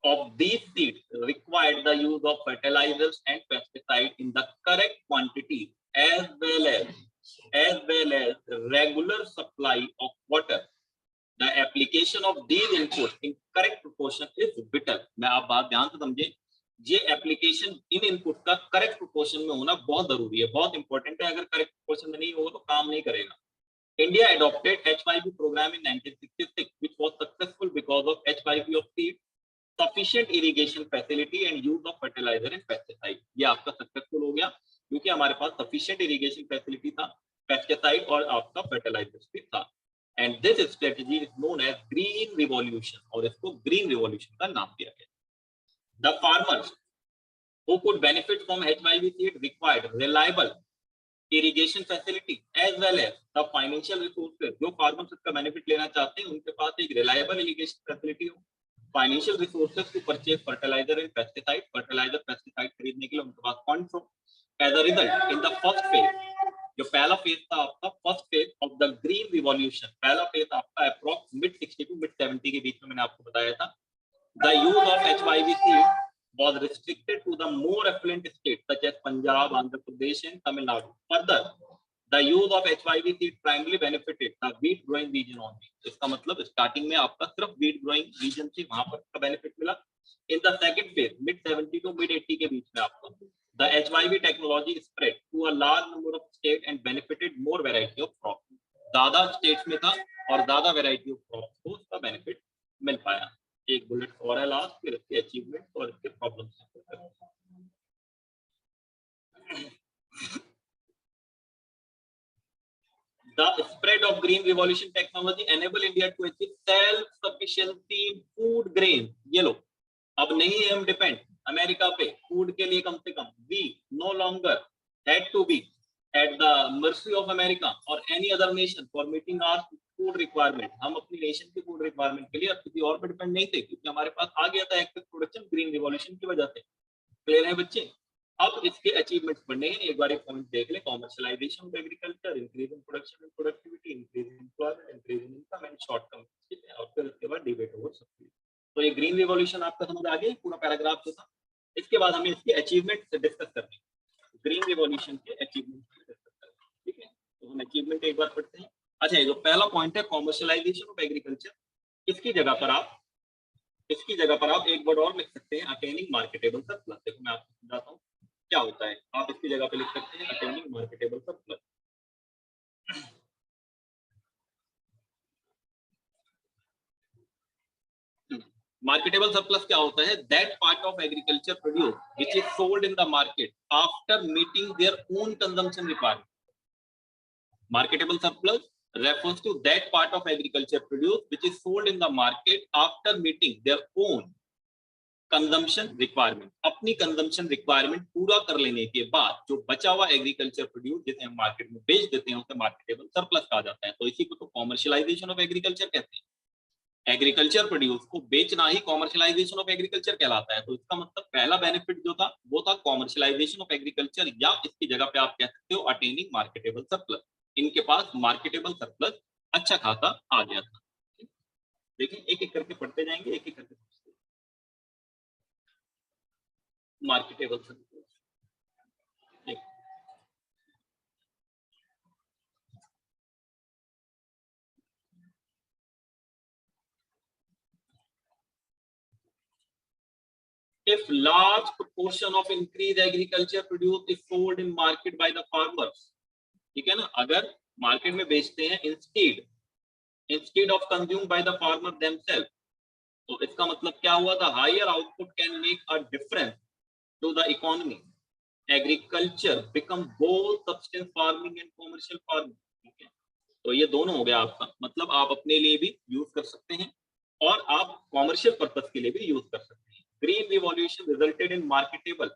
of these seeds required the use of fertilizers and pesticides in the correct quantity, as well as regular supply of water। The application of these inputs in correct proportion is vital। मैं आप बात ध्यान से समझे, ये application in input का correct proportion में होना बहुत जरूरी है, बहुत इंपॉर्टेंट है। अगर करेक्ट प्रोपोर्शन में नहीं होगा तो काम नहीं करेगा। India adopted HYV program in 1966, which was successful because of HYV of seed, sufficient irrigation facility and use of fertilizer and pesticide। ये आपका सक्सेसफुल हो गया क्योंकि हमारे पास सफिशिएंट इरिगेशन फैसिलिटी था, पेस्टिसाइड और आपका फर्टिलाइजर्स भी था। And this strategy is known as green revolution, और इसको ग्रीन रिवॉल्यूशन का नाम दिया गया। The farmers who could benefit from HYV seed required reliable irrigation facility as well as the financial resources। जो फार्मर्स इसका बेनिफिट लेना चाहते हैं उनके पास एक रिलायबल इरिगेशन फैसिलिटी हो, financial resources to purchase fertilizer and pesticide, fertilizer pesticide खरीदने के लिए उनके पास फंड्स हो। As a result in the first phase, जो पहला फेज था आपका first phase of the green revolution, पहला फेज आपका अप्रॉक्स मिड 60 टू मिड 70 के बीच में मैंने आपको बताया था। The use of HYV seed was restricted to the more affluent states such as Punjab, Andhra Pradesh and Tamil Nadu. Further, the use of HYV seed primarily benefited the wheat growing region only। इसका मतलब starting में आपका सिर्फ wheat growing region से वहां पर का benefit मिला। In the second phase, mid 70 to mid 80 के बीच में आपको the HYV technology spread to a large number of states and benefited more variety of crops। ज्यादा स्टेट्स में था और ज्यादा वेराइटी ऑफ क्रॉप्स को उसका बेनिफिट मिल पाया। एक बुलेट और है लास्ट, फिर इसके अचीवमेंट और इसके problems. The spread of green revolution technology enable India to achieve self-sufficiency in food grain. ये लो, अब नहीं है हम डिपेंड अमेरिका पे फूड के लिए कम से कम। We no longer had to be at the mercy of America or any other nation for meeting our food requirement. हम अपनी नेशन की फूड रिक्वायरमेंट के लिए अब किसी और पे डिपेंड नहीं थे, क्योंकि हमारे पास आ गया था एक्टिव प्रोडक्शन ग्रीन रिवॉल्यूशन की वजह से। क्लियर है बच्चे? अब इसके अचीवमेंट्स पढ़ने हैं, एक बार एक पॉइंट देख ले। Commercialisation of agriculture, increase in production and productivity, increase in employment, increase in income and short term, और फिर उसके बाद डिबेट ओवर सब्सिडी। तो ये ग्रीन रिवॉल्यूशन आपका समझ आ गया, पूरा पैराग्राफ जो था। इसके बाद हमें इसके अचीवमेंट से डिस्कस करने, ग्रीन रिवॉल्यूशन के अचीवमेंट से डिस्कस करने, ठीक है? तो हम अचीवमेंट एक बार पढ़ते हैं। अच्छा, ये जो पहला पॉइंट है कॉमर्शियलाइजेशन ऑफ एग्रीकल्चर, इसकी जगह पर आप एक वर्ड और लिख सकते हैं, अटेनिंग मार्केटेबल सरप्लस। देखो मैं आपको समझाता हूँ क्या होता है। आप इसकी जगह पे लिख सकते हैं attaining marketable surplus. Marketable surplus क्या होता है? That part of agriculture produce which is sold in the market after meeting there own consumption requirement. Marketable surplus refers to that part of agriculture produce which is sold in the market after meeting their own consumption requirement। अपनी consumption requirement पूरा कर लेने के बाद जो बचा हुआ agriculture produce जिसे हम मार्केट में बेच देते हैं उसे मार्केटेबल सरप्लस कहा जाता है। तो इसी को तो कॉमर्शियलाइजेशन ऑफ एग्रीकल्चर कहते हैं। एग्रीकल्चर प्रोड्यूस को बेचना ही कॉमर्शियलाइजेशन ऑफ एग्रीकल्चर कहलाता है। तो इसका मतलब पहला बेनिफिट जो था वो था कॉमर्शियलाइजेशन ऑफ एग्रीकल्चर, या इसकी जगह पे आप कह सकते हो अटेनिंग मार्केटेबल सरप्लस। इनके पास मार्केटेबल सरप्लस अच्छा खासा आ गया था। देखिए एक एक करके पढ़ते जाएंगे, एक एक करके। Marketable surplus, if large proportion of increased agriculture produce is sold in market by the farmers, ठीक है ना? अगर मार्केट में बेचते हैं instead of consumed by the farmer themselves, तो इसका मतलब क्या हुआ था? higher output can make a difference to the economy. Agriculture become both subsistence farming and commercial farming, ठीक है? तो ये दोनों हो गया आपका, मतलब आप अपने लिए भी यूज कर सकते हैं और आप कॉमर्शियल पर्पस के लिए भी यूज कर सकते हैं। Green revolution resulted in marketable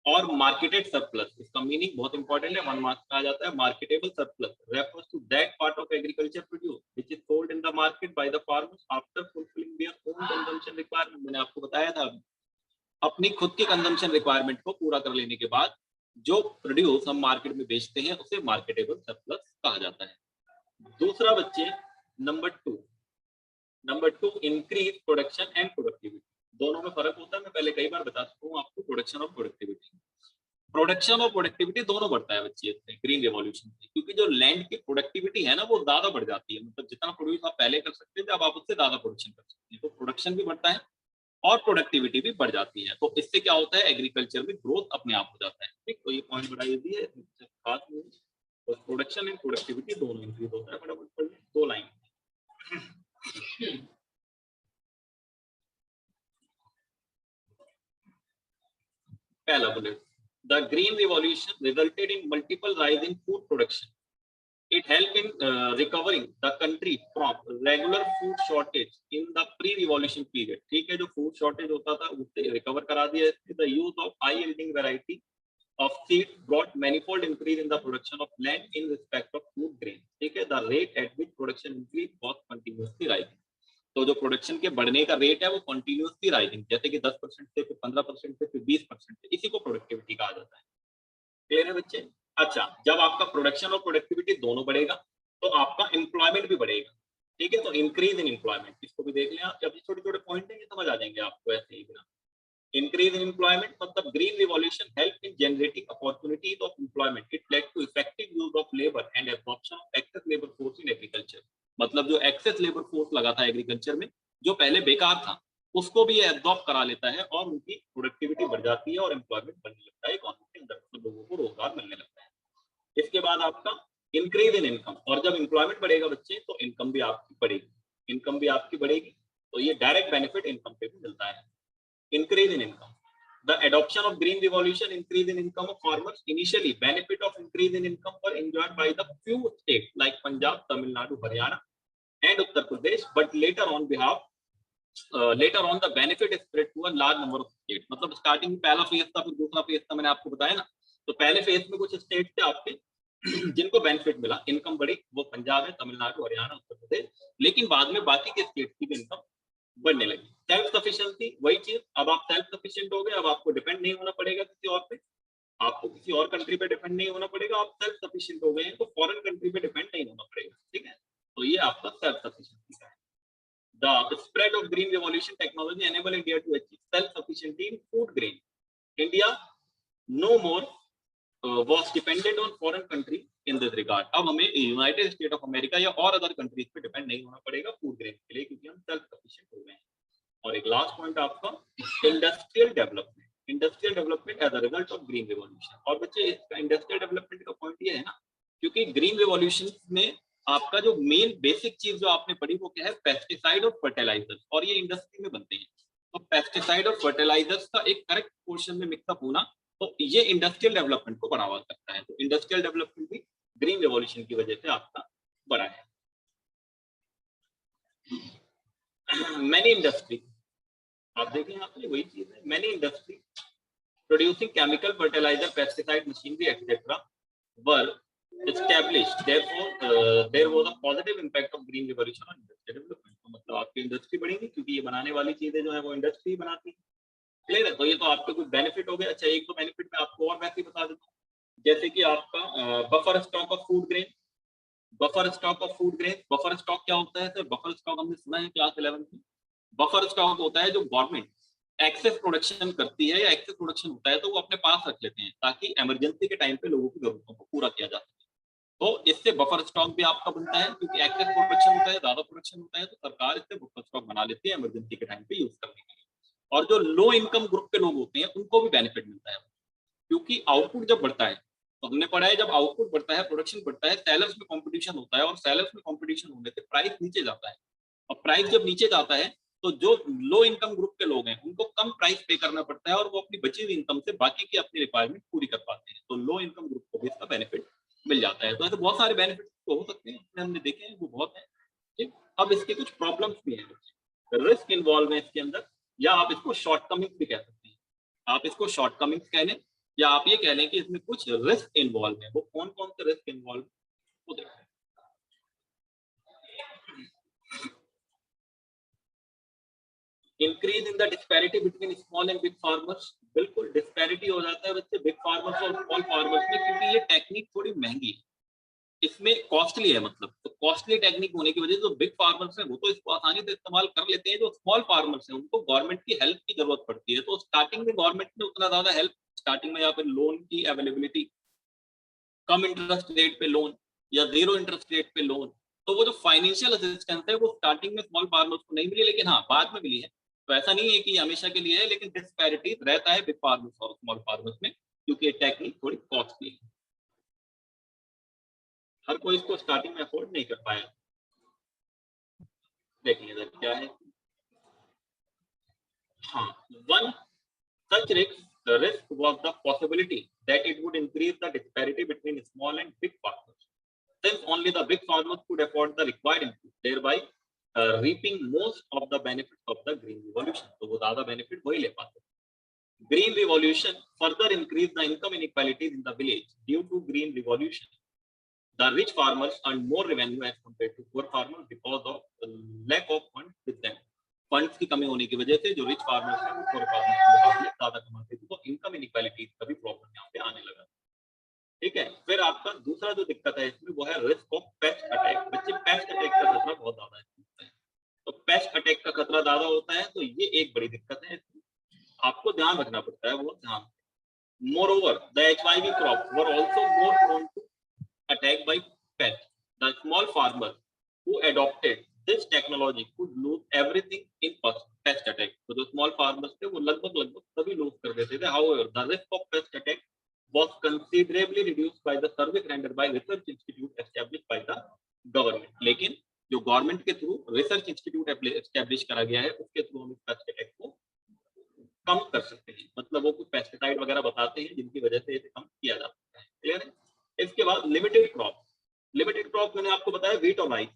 और मार्केटेड सरप्लस। इसका मीनिंग बहुत इंपॉर्टेंट है, 1 मार्क्स का आ जाता है। Marketable surplus refers to that part of agriculture produce which is sold in the market by the farmers after fulfilling their own consumption requirement. मैंने आपको बताया था अपनी खुद की कंजम्पशन रिक्वायरमेंट को पूरा कर लेने के बाद जो प्रोड्यूस हम मार्केट में बेचते हैं उसे मार्केटेबल सरप्लस कहा जाता है। दूसरा बच्चे number two increase production and productivity. दोनों में फर्क होता है, मैं पहले कई बार बता चुका हूं आपको। प्रोडक्शन और प्रोडक्टिविटी दोनों बढ़ता है बच्चे इससे, ग्रीन रिवॉल्यूशन से, क्योंकि जो लैंड की प्रोडक्टिविटी है ना वो ज्यादा बढ़ जाती है। मतलब जितना प्रोड्यूस आप पहले कर सकते थे अब आप उससे ज्यादा प्रोडक्शन कर सकते हैं। तो प्रोडक्शन भी बढ़ता है और प्रोडक्टिविटी भी बढ़ जाती है। तो इससे क्या होता है? एग्रीकल्चर में ग्रोथ अपने आप हो जाता है। ठीक, तो ये पॉइंट बड़ा इजी है, खास नहीं। और प्रोडक्शन एंड प्रोडक्टिविटी दोनों इंक्रीज होता है। फटाफट पढ़ लें, 2 लाइन। पहला bullet, the green revolution resulted in multiple rise in food production. It helped in recovering the country from regular food shortage in the pre-revolution period। ठीक है, जो फूड शॉर्टेज होता था उससे रिकवर करा दिया। The use of high yielding variety of seed brought manifold increase in the production of land in respect of food grain। ठीक है, the rate at which production increase was continuously rising। तो जो production के बढ़ने का rate है वो continuously rising, जैसे कि 10% से, फिर 15% से, फिर 20% से, इसी को प्रोडक्टिविटी कहा जाता है। क्लियर है बच्चे? अच्छा, जब आपका प्रोडक्शन और प्रोडक्टिविटी दोनों बढ़ेगा तो आपका एम्प्लॉयमेंट भी बढ़ेगा। ठीक है, तो इंक्रीज इन एम्प्लॉयमेंट, इसको भी देख लें आप। जब छोटे छोटे पॉइंट है ये समझ आ जाएंगे आपको ऐसे ही बिना। इंक्रीज इन एम्प्लॉयमेंट मतलब green revolution help in generating opportunities of employment. It led to effective use of labour and absorption of excess labour force in agriculture. मतलब जो एक्सेस लेबर फोर्स लगा था एग्रीकल्चर में जो पहले बेकार था उसको भी ये एब्जॉर्ब करा लेता है और उनकी प्रोडक्टिविटी बढ़ जाती है और एम्प्लॉयमेंट बढ़ने लगता है इकोनॉमी के अंदर, तो लोगों को रोजगार मिलने लगता है। इसके बाद आपका इंक्रीज इन इनकम, और जब एम्प्लॉयमेंट बढ़ेगा बच्चे तो इनकम भी आपकी बढ़ेगी। तो ये डायरेक्ट बेनिफिट इनकम पे भी मिलता है। Increase in income, the adoption of green revolution increase in income of farmers. Initially benefit of increase in income were enjoyed by the few states like Punjab, Tamil Nadu, Haryana and Uttar Pradesh, but later on the benefit is spread to a large number of states. मतलब starting में पहला phase था, फिर दूसरा phase था, मैंने आपको बताया ना। तो पहले फेज में कुछ स्टेट थे आपके जिनको बेनिफिट मिला, इनकम बढ़ी, वो पंजाब है, तमिलनाडु, हरियाणा, उत्तर प्रदेश, लेकिन बाद में बाकी के स्टेट की भी इनकम बढ़ने लगी। सेल्फ सफिशिएंसी वही चीज, अब आप सेल्फ सफिशिएंट हो गए, अब आपको डिपेंड नहीं होना पड़ेगा किसी और पे, आपको किसी और कंट्री पे डिपेंड नहीं होना पड़ेगा, आप सेल्फ सफिशिएंट हो गए हैं तो फॉरेन कंट्री पे डिपेंड नहीं होना पड़ेगा, ठीक है। तो ये आपका सेल्फ सफिशिएंसी है। The spread of green revolution technology enable India to achieve self-sufficiency in food grain. India no more was dependent on foreign country in this regard. अब हमें यूनाइटेड स्टेट ऑफ अमेरिका या और other countries पे depend नहीं होना पड़ेगा food grain के लिए, क्योंकि हम सेल्फ सफिशिएंट हो गए हैं। और एक लास्ट पॉइंट आपका industrial development, industrial development as a result of green revolution. और बच्चे इसका इंडस्ट्रियल डेवलपमेंट का पॉइंट ये है ना, क्योंकि ग्रीन रिवॉल्यूशन में आपका जो मेन बेसिक चीज जो आपने पढ़ी वो क्या है, पेस्टिसाइड और फर्टिलाइजर्स, और ये इंडस्ट्री में बनते हैं। तो पेस्टिसाइड और फर्टिलाइजर्स का एक करेक्ट पोर्शन में मिक्सअप होना, तो ये इंडस्ट्रियल डेवलपमेंट को बढ़ावा करता है। तो इंडस्ट्रियल डेवलपमेंट भी ग्रीन रिवॉल्यूशन की वजह से आपका बढ़ा है। मैनी इंडस्ट्री, आप देखें यहाँ पे वही चीज है, many industry producing chemical fertilizer, pesticide, machinery, etc. were established. Therefore, there was a positive impact of green revolution on industrial development. तो मतलब आपकी इंडस्ट्री बढ़ेगी, क्योंकि ये बनाने वाली चीजें जो है वो इंडस्ट्री बनाती है। क्लियर है? तो ये तो आपके कुछ बेनिफिट हो गए। अच्छा, एक तो बेनिफिट मैं आपको और वैसे ही बता देता हूँ, जैसे कि आपका buffer stock of food grain. Buffer stock of food grain, buffer stock क्या होता है सर? बफर स्टॉक हमने सुना है क्लास 11 में। बफर स्टॉक होता है जो गवर्नमेंट एक्सेस प्रोडक्शन करती है या एक्सेस प्रोडक्शन होता है तो वो अपने पास रख लेते हैं, ताकि इमरजेंसी के टाइम पे लोगों की जरूरतों को पूरा किया जा सके। तो इससे बफर स्टॉक भी आपका बनता है, क्योंकि एक्सेस प्रोडक्शन होता है, ज्यादा प्रोडक्शन होता है, तो सरकार इससे बफर स्टॉक बना लेती है इमरजेंसी के टाइम पे यूज करने के लिए। और जो लो इनकम ग्रुप के लोग होते हैं उनको भी बेनिफिट मिलता है, क्योंकि आउटपुट जब बढ़ता है, तो हमने पढ़ा है जब आउटपुट बढ़ता है, प्रोडक्शन बढ़ता है, सेलर्स में कंपटीशन होता है, और सेलर्स में कंपटीशन होने से प्राइस नीचे जाता है। और प्राइस जब नीचे जाता है तो जो लो इनकम ग्रुप के लोग हैं उनको कम प्राइस पे करना पड़ता है, और वो अपनी बची हुई इनकम से बाकी की अपनी रिक्वायरमेंट पूरी कर पाते हैं। तो लो इनकम ग्रुप को भी इसका बेनिफिट मिल जाता है। तो ऐसे बहुत सारे बेनिफिट तो हो सकते हैं, हमने देखे हैं, वो बहुत है। ठीक, अब इसके कुछ प्रॉब्लम्स भी हैं, रिस्क इन्वॉल्व है इसके अंदर, या आप इसको शॉर्टकमिंग्स भी कह सकते हैं। आप इसको शॉर्टकमिंग्स कह लें, या आप ये कह लें कि इसमें कुछ रिस्क इन्वॉल्व है। वो कौन कौन से रिस्क इन्वॉल्व वो देखते हैं। Increase in the disparity between small and big farmers. बिल्कुल डिस्पैरिटी हो जाता है बच्चे बिग फार्मर्स और स्मॉल फार्मर्स में, क्योंकि ये टेक्निक थोड़ी महंगी है, इसमें कॉस्टली है। मतलब तो कॉस्टली टेक्निक होने की वजह से जो बिग फार्मर्स हैं वो तो इसको आसानी से इस्तेमाल कर लेते हैं, जो स्मॉल फार्मर्स हैं उनको गवर्नमेंट की हेल्प की जरूरत पड़ती है। तो स्टार्टिंग में गवर्नमेंट ने उतना ज्यादा हेल्प, स्टार्टिंग में या फिर लोन की अवेलेबिलिटी, कम इंटरेस्ट रेट पे लोन या जीरो इंटरेस्ट रेट पे लोन, तो वो जो फाइनेंशियल असिस्टेंस है वो स्टार्टिंग में स्मॉल फार्मर्स को नहीं मिली, लेकिन हाँ बाद में मिली है। तो ऐसा नहीं है कि हमेशा के लिए है, लेकिन डिस्पैरिटी रहता है बिग फार्मर्स और स्मॉल फार्मर्स में, क्योंकि ये टेक्निक थोड़ी कॉस्टली है, हर कोई इसको स्टार्टिंग में अफोर्ड नहीं कर पाया। देखिए इधर क्या है, हाँ, one such risk was the possibility that it would increase the disparity between small and big farmers, since only the big farmers could afford the required input, thereby reaping most of the benefits of the green revolution. तो वो ज्यादा benefit वही ले पाते। Green revolution further increased the income inequalities in the village. Due to green revolution, the rich farmers earned more revenue as compared to poor farmers because of lack of funds with them. Funds की कमी होने की वजह से जो rich farmers हैं वो पोर farmers के मुकाबले ज्यादा कमाते थे, तो इनकम इनइक्वालिटी का भी प्रॉब्लम यहाँ पे आने लगा। ठीक है, फिर आपका दूसरा जो दिक्कत है इसमें वो है रिस्क ऑफ पेस्ट अटैक। बच्चे पेस्ट अटैक का खतरा बहुत ज्यादा है, तो पेस्ट अटैक का खतरा ज्यादा होता है, तो ये एक बड़ी दिक्कत है, आपको ध्यान रखना पड़ता है वो ध्यान। Moreover the HYV crop were also more prone to attack by pest. The small farmers who adopted this technology could lose everything in pest attack. तो जो small farmers थे वो लगभग सभी lose कर देते थे। However, the risk of pest attack was considerably reduced by the service rendered by research institute established by the government. लेकिन जो गवर्नमेंट के थ्रू रिसर्च इंस्टीट्यूट एस्टेब्लिश करा गया है उसके थ्रू हम इस पेस्ट अटैक को कम कर सकते हैं। मतलब वो कुछ पेस्टिसाइड वगैरह बताते हैं जिनकी वजह से इसे कम किया जा सकता है। क्लियर है? इसके बाद लिमिटेड क्रॉप। लिमिटेड क्रॉप मैंने आपको बताया व्हीट और राइस,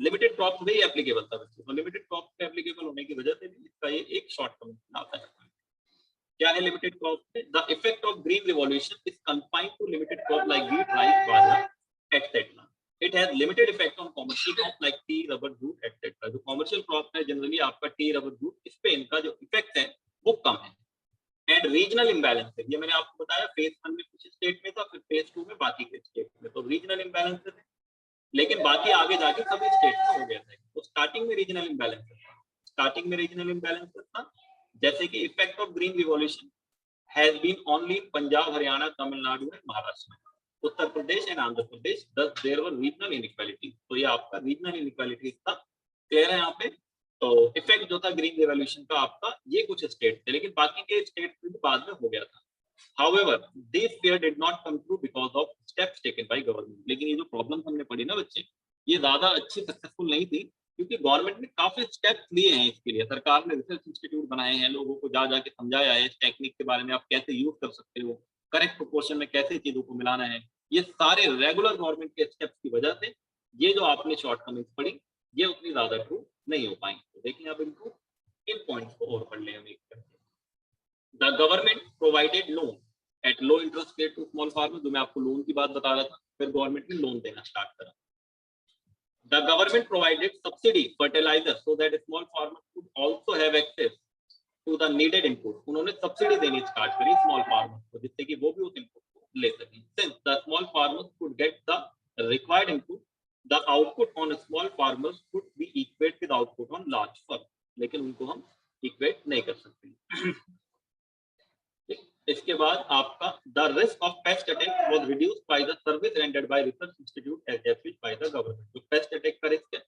लिमिटेड क्रॉप में ही एप्लीकेबल था बच्चों, तो लिमिटेड क्रॉप पे एप्लीकेबल होने की वजह से भी इसका ये एक शॉर्ट टर्म आता है। क्या है लिमिटेड क्रॉप में? The effect of green revolution is confined to limited crop like wheat, rice, bajra etcetera. It has limited effect on commercial crop like tea, rubber, jute etcetera. जो कमर्शियल क्रॉप है generally आपका tea, rubber, jute, इस पे इनका जो effect है वो कम है। एंड रीजनल इंबैलेंस है, ये मैंने आपको बताया फेज 1 में कुछ स्टेट में था, फिर फेज 2 में बाकी के स्टेट में। तो रीजनल इंबैलेंस है, लेकिन बाकी आगे जाके सभी स्टेट में हो गया था। तो स्टार्टिंग में रीजनल इंबैलेंस था, स्टार्टिंग में रीजनल इंबैलेंस था, जैसे कि effect of green revolution has been only Punjab, Haryana, Tamil Nadu and Maharashtra. Uttar Pradesh and Andhra Pradesh, thus there were regional inequality। तो ये आपका रीजनल इनइक्वालिटी था। क्लियर है यहाँ पे? तो इफेक्ट जो था ग्रीन रिवॉल्यूशन का आपका ये कुछ स्टेट थे, लेकिन बाकी के स्टेट में बाद में हो गया था। However, this fear did not come true because of steps taken by government। लेकिन ये जो प्रॉब्लम हमने पढ़ी ना बच्चे, ये ज्यादा अच्छी सक्सेसफुल नहीं थी, क्योंकि गवर्नमेंट ने काफी स्टेप्स लिए हैं इसके लिए। सरकार ने रिसर्च इंस्टीट्यूट बनाए हैं, लोगों को जा जाके समझाया है इस टेक्निक के बारे में, आप कैसे यूज कर सकते हो, करेक्ट प्रोपोर्शन में कैसे चीजों को मिलाना है। ये सारे रेगुलर गवर्नमेंट के स्टेप्स की वजह से ये जो आपने शॉर्टकमिंग्स पढ़ी ये उतनी ज्यादा ट्रू नहीं हो पाएंगे। तो देखिए अब इनको इन पॉइंट्स को और पढ़ लें हम एक करके। The government provided loan at low interest rate to small farmer. जो मैं आपको लोन की बात बता रहा था, फिर गवर्नमेंट ने लोन देना स्टार्ट करा। The government provided subsidy fertilizer so that small farmers could also have access to the needed input। उन्होंने सब्सिडी देनी स्टार्ट करी स्मॉल फार्मर्स को, जिससे कि वो भी उस इनपुट को ले सकें। Since the small farmers could get the required input, the output on small farmers could be equate with output on large farm। लेकिन उनको हम इक्वेट नहीं कर सकते। इसके बाद आपका the risk of pest attack was reduced by the service rendered by research institute established by the government. जो पेस्ट अटैक का रिस्क है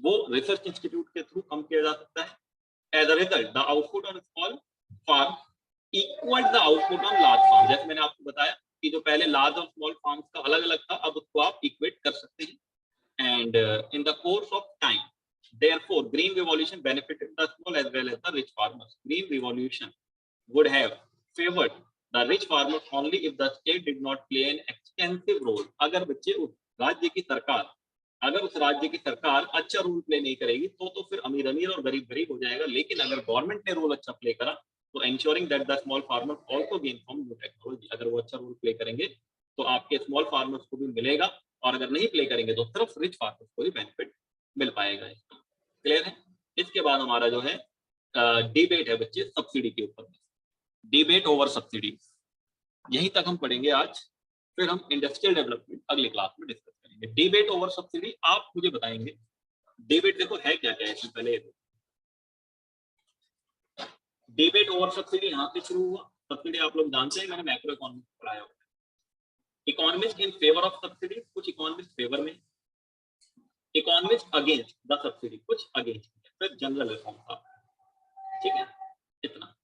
वो रिसर्च इंस्टीट्यूट के थ्रू कम किया जा सकता है। As a result the output on small farm equal the output on large farm. जैसे मैंने आपको बताया कि जो पहले लार्ज और स्मॉल फार्म्स का अलग अलग था, अब उसको आप इक्वेट कर सकते हैं। And in the course of time therefore green revolution benefited the small as well as the rich farmers। green revolution would have favored the rich farmers only if the state did not play an extensive role। अगर बच्चे उस राज्य की सरकार, अगर उस राज्य की सरकार अच्छा रोल प्ले नहीं करेगी तो फिर अमीर अमीर और गरीब गरीब हो जाएगा। लेकिन अगर गवर्नमेंट ने रोल अच्छा प्ले करा तो ensuring that the small farmers also gain from new technology। अगर वो अच्छा रोल प्ले करेंगे तो आपके स्मॉल फार्मर्स को भी मिलेगा, और अगर नहीं प्ले करेंगे तो सिर्फ रिच फार्मर्स को ही बेनिफिट मिल पाएगा। क्लियर है? इसके बाद हमारा जो है डिबेट है बच्चे सब्सिडी के ऊपर। डिबेट ओवर सब्सिडी, यहीं तक हम पढ़ेंगे आज, फिर हम इंडस्ट्रियल डेवलपमेंट अगली क्लास में डिस्कस करेंगे। डिबेट ओवर सब्सिडी आप मुझे बताएंगे डिबेट देखो है क्या क्या है। इसमें पहले डिबेट ओवर सब्सिडी यहाँ से शुरू हुआ। सब्सिडी आप लोग जानते हैं, मैंने मैक्रो इकोनॉमिक्स पढ़ाया हुआ है। Economist in favour of subsidy, कुछ इकोनॉमिस्ट फेवर में, इकोनॉमिस्ट अगेंस्ट द सब्सिडी, कुछ अगेंस्ट, फिर जनरल रिफॉर्म था। ठीक है, इतना।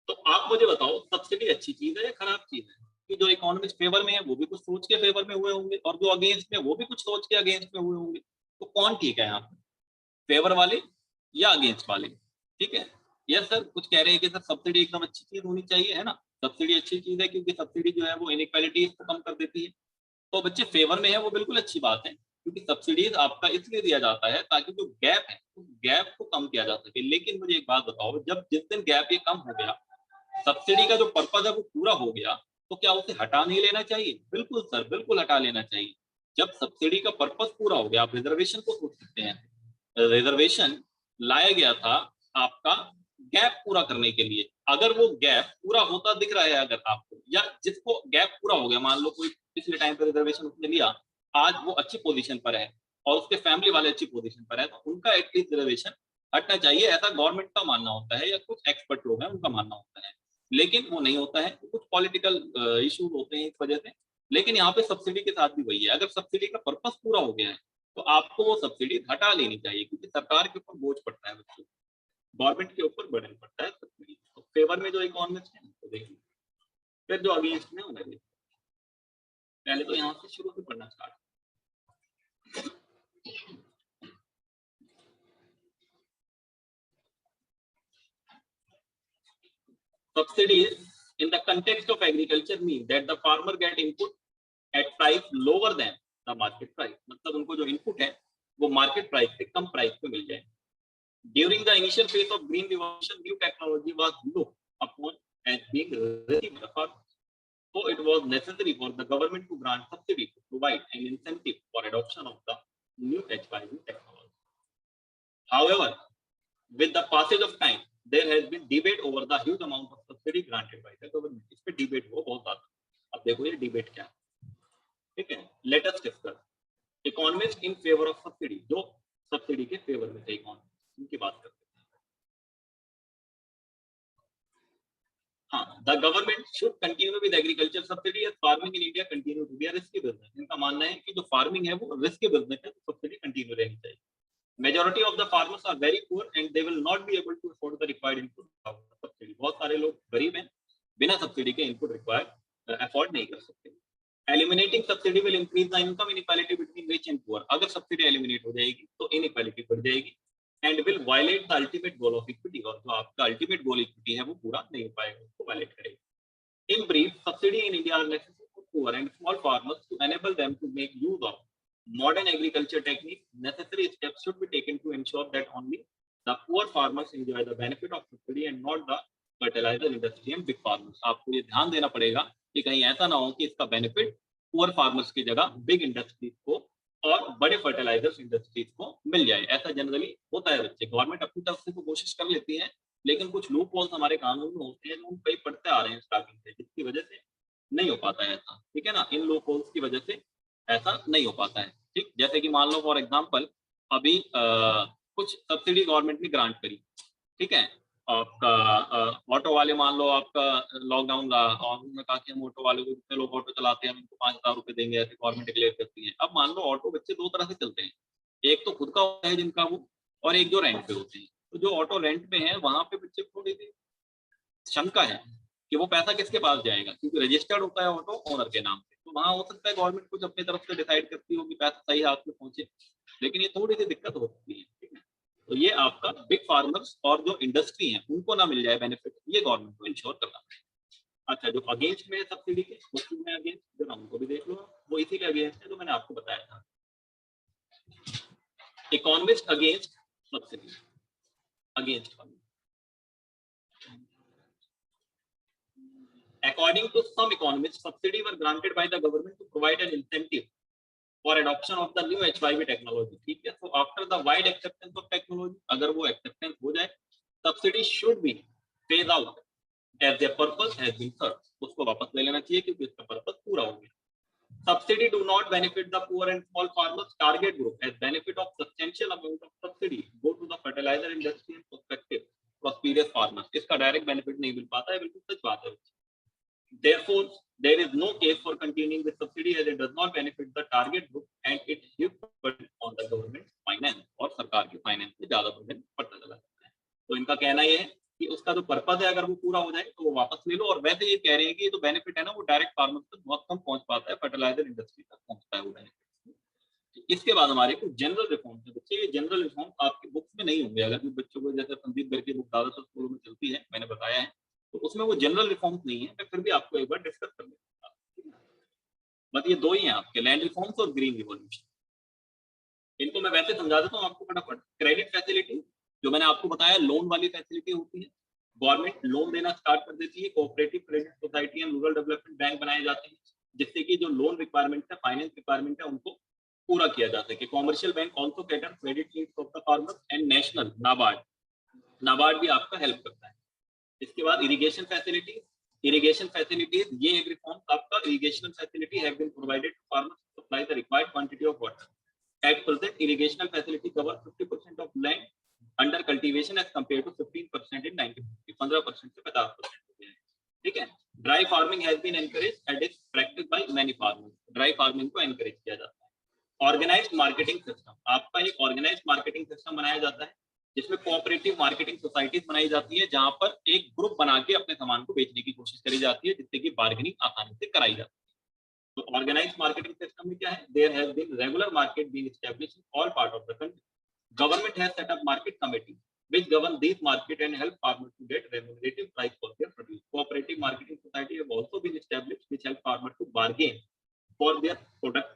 तो आप मुझे बताओ सब्सिडी अच्छी चीज है या खराब चीज है? कि जो इकोनॉमिस्ट फेवर में है वो भी कुछ सोच के फेवर में हुए होंगे, और जो अगेंस्ट में वो भी कुछ सोच के अगेंस्ट में हुए होंगे। तो कौन ठीक है यहाँ पे, फेवर वाले या अगेंस्ट वाले? ठीक है, यस सर, कुछ कह रहे हैं कि सर सब्सिडी एकदम अच्छी चीज होनी चाहिए, है ना। सब्सिडी अच्छी चीज है क्योंकि सब्सिडी जो है वो इनइक्वालिटीज को कम कर देती है। तो बच्चे फेवर में है वो बिल्कुल अच्छी बात है, क्योंकि सब्सिडीज आपका इसलिए दिया जाता है ताकि जो गैप है उस गैप को कम किया जा सके। लेकिन मुझे एक बात बताओ, जब जिस दिन गैप ये कम हो गया, सब्सिडी का जो पर्पज है वो पूरा हो गया, तो क्या उसे हटा नहीं लेना चाहिए? बिल्कुल सर, बिल्कुल हटा लेना चाहिए। जब सब्सिडी का पर्पज पूरा हो गया, आप रिजर्वेशन को सोच सकते हैं। रिजर्वेशन लाया गया था आपका गैप पूरा करने के लिए। अगर वो गैप पूरा होता दिख रहा है अगर आपको, या जिसको गैप पूरा हो गया, मान लो कोई पिछले टाइम पे रिजर्वेशन उसने लिया, आज वो अच्छी पोजीशन पर है और उसके फैमिली वाले अच्छी पोजीशन पर है, तो उनका एटलीस्ट रिजर्वेशन हटना चाहिए, ऐसा गवर्नमेंट का मानना होता है या कुछ एक्सपर्ट लोग हैं उनका मानना होता है। लेकिन वो नहीं होता है, कुछ पॉलिटिकल इश्यूज होते हैं इस वजह से। लेकिन यहाँ पे सब्सिडी के साथ भी वही है, अगर सब्सिडी का पर्पस पूरा हो गया है तो आपको वो सब्सिडी हटा लेनी चाहिए, क्योंकि सरकार के ऊपर बोझ पड़ता है, बच्चों गवर्नमेंट के ऊपर बर्डन पड़ता है सब्सिडी। तो फेवर में जो इकोनॉमिस्ट है तो देखिए, फिर जो अगेंस्ट में उन्हें देखिए। पहले तो यहाँ से शुरू से पढ़ना start. subsidies in the context of agriculture mean that the farmer get input at price lower than the market price. मतलब उनको जो input है वो market price से कम price पे मिल जाए. During the initial phase of green revolution, new technology was looked upon as being risky for the farmers. So it was necessary for the government to grant subsidy to provide an incentive for adoption of the new HYV technology. However, with the passage of time, there has been debate over the huge amount of subsidy granted by the government. इस पे debate हुआ बहुत ज़्यादा. अब देखो ये debate क्या है, ठीक है? Let us discuss. Economists in favor of subsidy, जो subsidy के favor में थे economists, उनकी बात करते हैं. हाँ, the government should continue with agriculture subsidy as farming in India continue to be a risky business. इनका मानना है कि जो farming है वो risky business है, तो subsidy continue रहनी चाहिए. Majority of the farmers are very poor and they will not be able to afford the required input without subsidy. बहुत सारे लोग गरीब हैं, बिना सब्सिडी के इनपुट रिक्वायर्ड अफोर्ड नहीं कर सकते. Eliminating subsidy will increase the income inequality between rich and poor. अगर सब्सिडी एलिमिनेट हो जाएगी तो इनइक्वालिटी बढ़ जाएगी and will violate the ultimate goal of equity. और जो आपका ultimate goal equity है वो पूरा नहीं हो पाएगा, उसको violate करेगा. In brief, subsidy in India are necessary for poor and small farmers to enable them to make use of modern agriculture techniques. Necessary steps should be taken to ensure that only the poor farmers enjoy the benefit of subsidy and not the fertilizer industry and big farmers. आपको ये ध्यान देना पड़ेगा कि कहीं ऐसा ना हो कि इसका बेनिफिट पुअर फार्मर्स की जगह बिग इंडस्ट्रीज को और बड़े फर्टिलाइजर्स इंडस्ट्रीज को मिल जाए. ऐसा जनरली होता है बच्चे. गवर्नमेंट अपनी तरफ से तो कोशिश कर लेती है, लेकिन कुछ लूप होल्स हमारे कानून में होते हैं जो हम कई पढ़ते आ रहे हैं स्टार्टिंग से, जिसकी वजह से नहीं हो पाता है ऐसा. ठीक है ना, इन लूप होल्स की वजह से ऐसा नहीं हो पाता है. ठीक, जैसे कि मान लो फॉर एग्जांपल अभी कुछ सब्सिडी गवर्नमेंट ने ग्रांट करी, ठीक है, आपका ऑटो वाले मान लो आपका लॉकडाउन रहा और उन्होंने कहा कि हम ऑटो वाले को, जितने लोग ऑटो चलाते हैं हम इनको 5,000 रुपए देंगे, ऐसे गवर्नमेंट डिक्लेयर करती है. अब मान लो ऑटो बच्चे दो तरह से चलते हैं, एक तो खुद का होता है जिनका वो, और एक जो रेंट पे होते हैं. तो जो ऑटो रेंट पे है वहां पे बच्चे को थोड़ी सी शंका है कि वो पैसा किसके पास जाएगा, क्योंकि रजिस्टर्ड होता है ऑटो ओनर के नाम पे. तो वहां हो सकता है गवर्नमेंट कुछ अपनी तरफ से डिसाइड करती हो कि पैसा सही हाथ में पहुंचे, लेकिन ये थोड़ी सी दिक्कत हो सकती है. ठीक है, तो ये आपका बिग फार्मर्स और जो इंडस्ट्री है उनको ना मिल जाए बेनिफिट, ये गवर्नमेंट को इंश्योर करना है. अच्छा, जो अगेंस्ट में सब्सिडी के में अगेंस्ट जो उनको भी देख लो, वो इसीलिए अगेंस्ट है जो मैंने आपको बताया था. Economist against subsidy, against. According to some economists, subsidy were granted by the government to provide an incentive for adoption of the new HYV technology. ठीक है, so after the wide acceptance of technology, अगर वो acceptance हो जाए, subsidy should be phased out as their purpose has been served. उसको वापस ले लेना चाहिए क्योंकि इसका पर्पस पूरा हो गया. Subsidy do not benefit the poor and small farmers. Target group as benefit of substantial amount of subsidy go to the fertilizer industry and prospective prosperous farmers. इसका direct benefit नहीं मिल पाता है, बिल्कुल सच बात है. Therefore, there is no case for continuing with subsidy as it does not benefit the target group and it shifts burden on the government finance. और सरकार की फाइनेंस पे ज्यादा बर्डन पड़ता चला जाता है. तो इनका कहना ये है कि उसका जो पर्पस है अगर वो पूरा हो जाए तो वो वापस ले लो. और वैसे ये कह रहे हैं कि ये जो बेनिफिट है ना वो डायरेक्ट फार्मर्स तक बहुत कम पहुंच पाता है, फर्टिलाइजर इंडस्ट्री तक पहुंचता है वो बेनिफिट. इसके बाद हमारे कुछ जनरल रिफॉर्म्स है बच्चे. ये जनरल रिफॉर्म आपकी बुक्स में नहीं होंगे. अगर बच्चों को, जैसे संदीप गर्ग की बुक ज्यादातर स्कूलों में चलती है, मैंने बताया है, तो उसमें वो जनरल रिफॉर्म्स नहीं है. मैं फिर भी आपको एक बार डिस्कस कर लेता हूं. मतलब ये दो ही हैं आपके, लैंड रिफॉर्म्स और ग्रीन रिवॉल्यूशन. इनको मैं वैसे समझा देता हूँ आपको फटाफट. क्रेडिट फैसिलिटी जो मैंने आपको बताया लोन वाली फैसिलिटी होती है. गवर्नमेंट लोन देना स्टार्ट कर देती है, cooperative credit society and rural development bank बनाए जाते हैं जिससे कि जो लोन रिक्वायरमेंट है, फाइनेंस रिक्वायरमेंट है, उनको पूरा किया जा सके. Commercial bank also cater credit needs of the farmers and national NABARD भी आपका हेल्प करता है. इसके बाद इरिगेशन फैसिलिटीज, ये एक रिफॉर्म आपका. Irrigation facility have been provided to farmers to supply the required quantity of water. At present irrigation facility cover 50% of land under cultivation as compare to 15% in 1950. 15% से 50% हो गया है. ठीक है. Dry farming has been encourage and is practice by many farmers. Dry farming को encourage किया जाता है. ऑर्गेनाइज्ड मार्केटिंग सिस्टम, आपका एक ऑर्गेनाइज्ड मार्केटिंग सिस्टम बनाया जाता है जिसमें कोऑपरेटिव मार्केटिंग सोसाइटीज बनाई जाती है जहां पर एक ग्रुप बना के अपने सामान को बेचने की कोशिश करी जाती है जिससे कि बार्गेनिंग आसानी से कराई जाती है. तो ऑर्गेनाइज्ड मार्केटिंग सिस्टम में क्या है, there has been regular market being established in all part of the country. Government has set up market committee. which govern these market and help farmers to get remunerative price for their produce. Cooperative marketing society have also been established which help farmers to bargain for their product.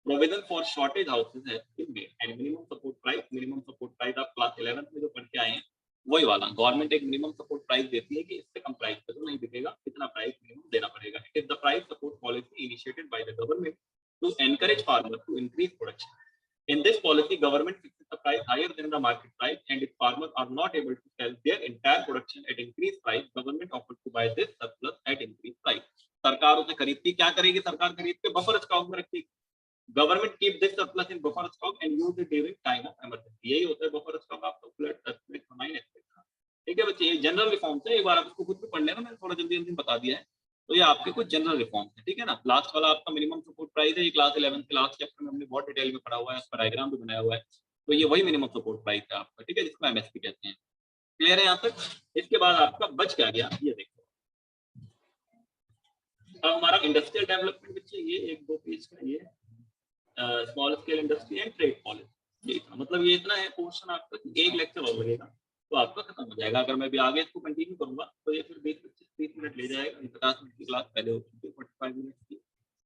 Provision for shortage houses has been made and minimum support price आप class 11 में जो पढ़ के आए हैं वही वाला government एक मिनिमम सपोर्ट प्राइस देती है कि इससे कम प्राइस पे तो नहीं बिकेगा, इतना प्राइस मिनिमम देना पड़ेगा. It is the price support policy initiated by the government to encourage farmer to increase production. In this policy, government fixes the price higher than the market price, and if farmers are not able to sell their entire production at increased price, government offers to buy this surplus at increased price. सरकार उसे खरीदती क्या करेगी? सरकार खरीद के buffer stock में रखेगी. Government keep this surplus in buffer stock and use it during time of emergency. यही होता है बफर स्टॉक. आपका फ्लड सर्कुलेट होना ही ठीक है बच्चे. ये जनरल रिफॉर्म्स है. एक बार आप इसको खुद भी पढ़ लेना, मैंने थोड़ा जल्दी बता दिया है. तो ये आपके कुछ जनरल रिफॉर्म्स है. ठीक है ना. लास्ट वाला आपका मिनिमम सपोर्ट प्राइस है. ये क्लास 11 के लास्ट चैप्टर में हमने बहुत डिटेल में पढ़ा हुआ है, उसका डायग्राम भी बनाया हुआ है. तो ये वही मिनिमम सपोर्ट प्राइस है आपका. ठीक है, जिसको एमएसपी कहते हैं. क्लियर है यहाँ तक? इसके बाद आपका बच क्या गया ये देखो. अब हमारा इंडस्ट्रियल डेवलपमेंट बच्चे ये 1-2 पेज का ये small scale industry and trade policy. ये इतना मतलब ये इतना है पोर्शन आपका. एक लेक्चर और लगेगा तो आपका खत्म हो जाएगा. अगर मैं भी आगे इसको कंटिन्यू करूंगा तो ये फिर 20-25-30 मिनट ले जाएगा. 50 मिनट की क्लास पहले हो चुकी है, 45 मिनट की.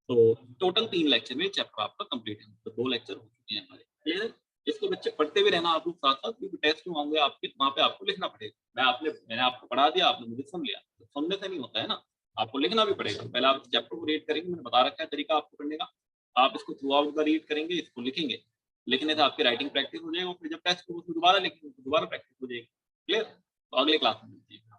तो टोटल 3 लेक्चर में चैप्टर आपका कंप्लीट है. तो 2 लेक्चर हो चुके हैं हमारे. क्लियर है? इसको बच्चे पढ़ते भी रहना आप लोग साथ साथ, क्योंकि टेस्ट में होंगे आपके, वहाँ पे आपको लिखना पड़ेगा. मैंने आपको पढ़ा दिया, आपने मुझे सुन लिया. तो सुनने से नहीं होता है ना, आपको लिखना भी पड़ेगा. पहले आप चैप्टर को रीड करेंगे, मैंने बता रखा है तरीका आपको पढ़ने का. आप इसको थ्रू आउट का रीड करेंगे, इसको लिखेंगे. लिखने से आपकी राइटिंग प्रैक्टिस हो जाएगी. फिर जब टेस्ट को दोबारा लिखेंगे तो दोबारा प्रैक्टिस हो जाएगी. क्लियर? तो अगले क्लास में मिलते हैं.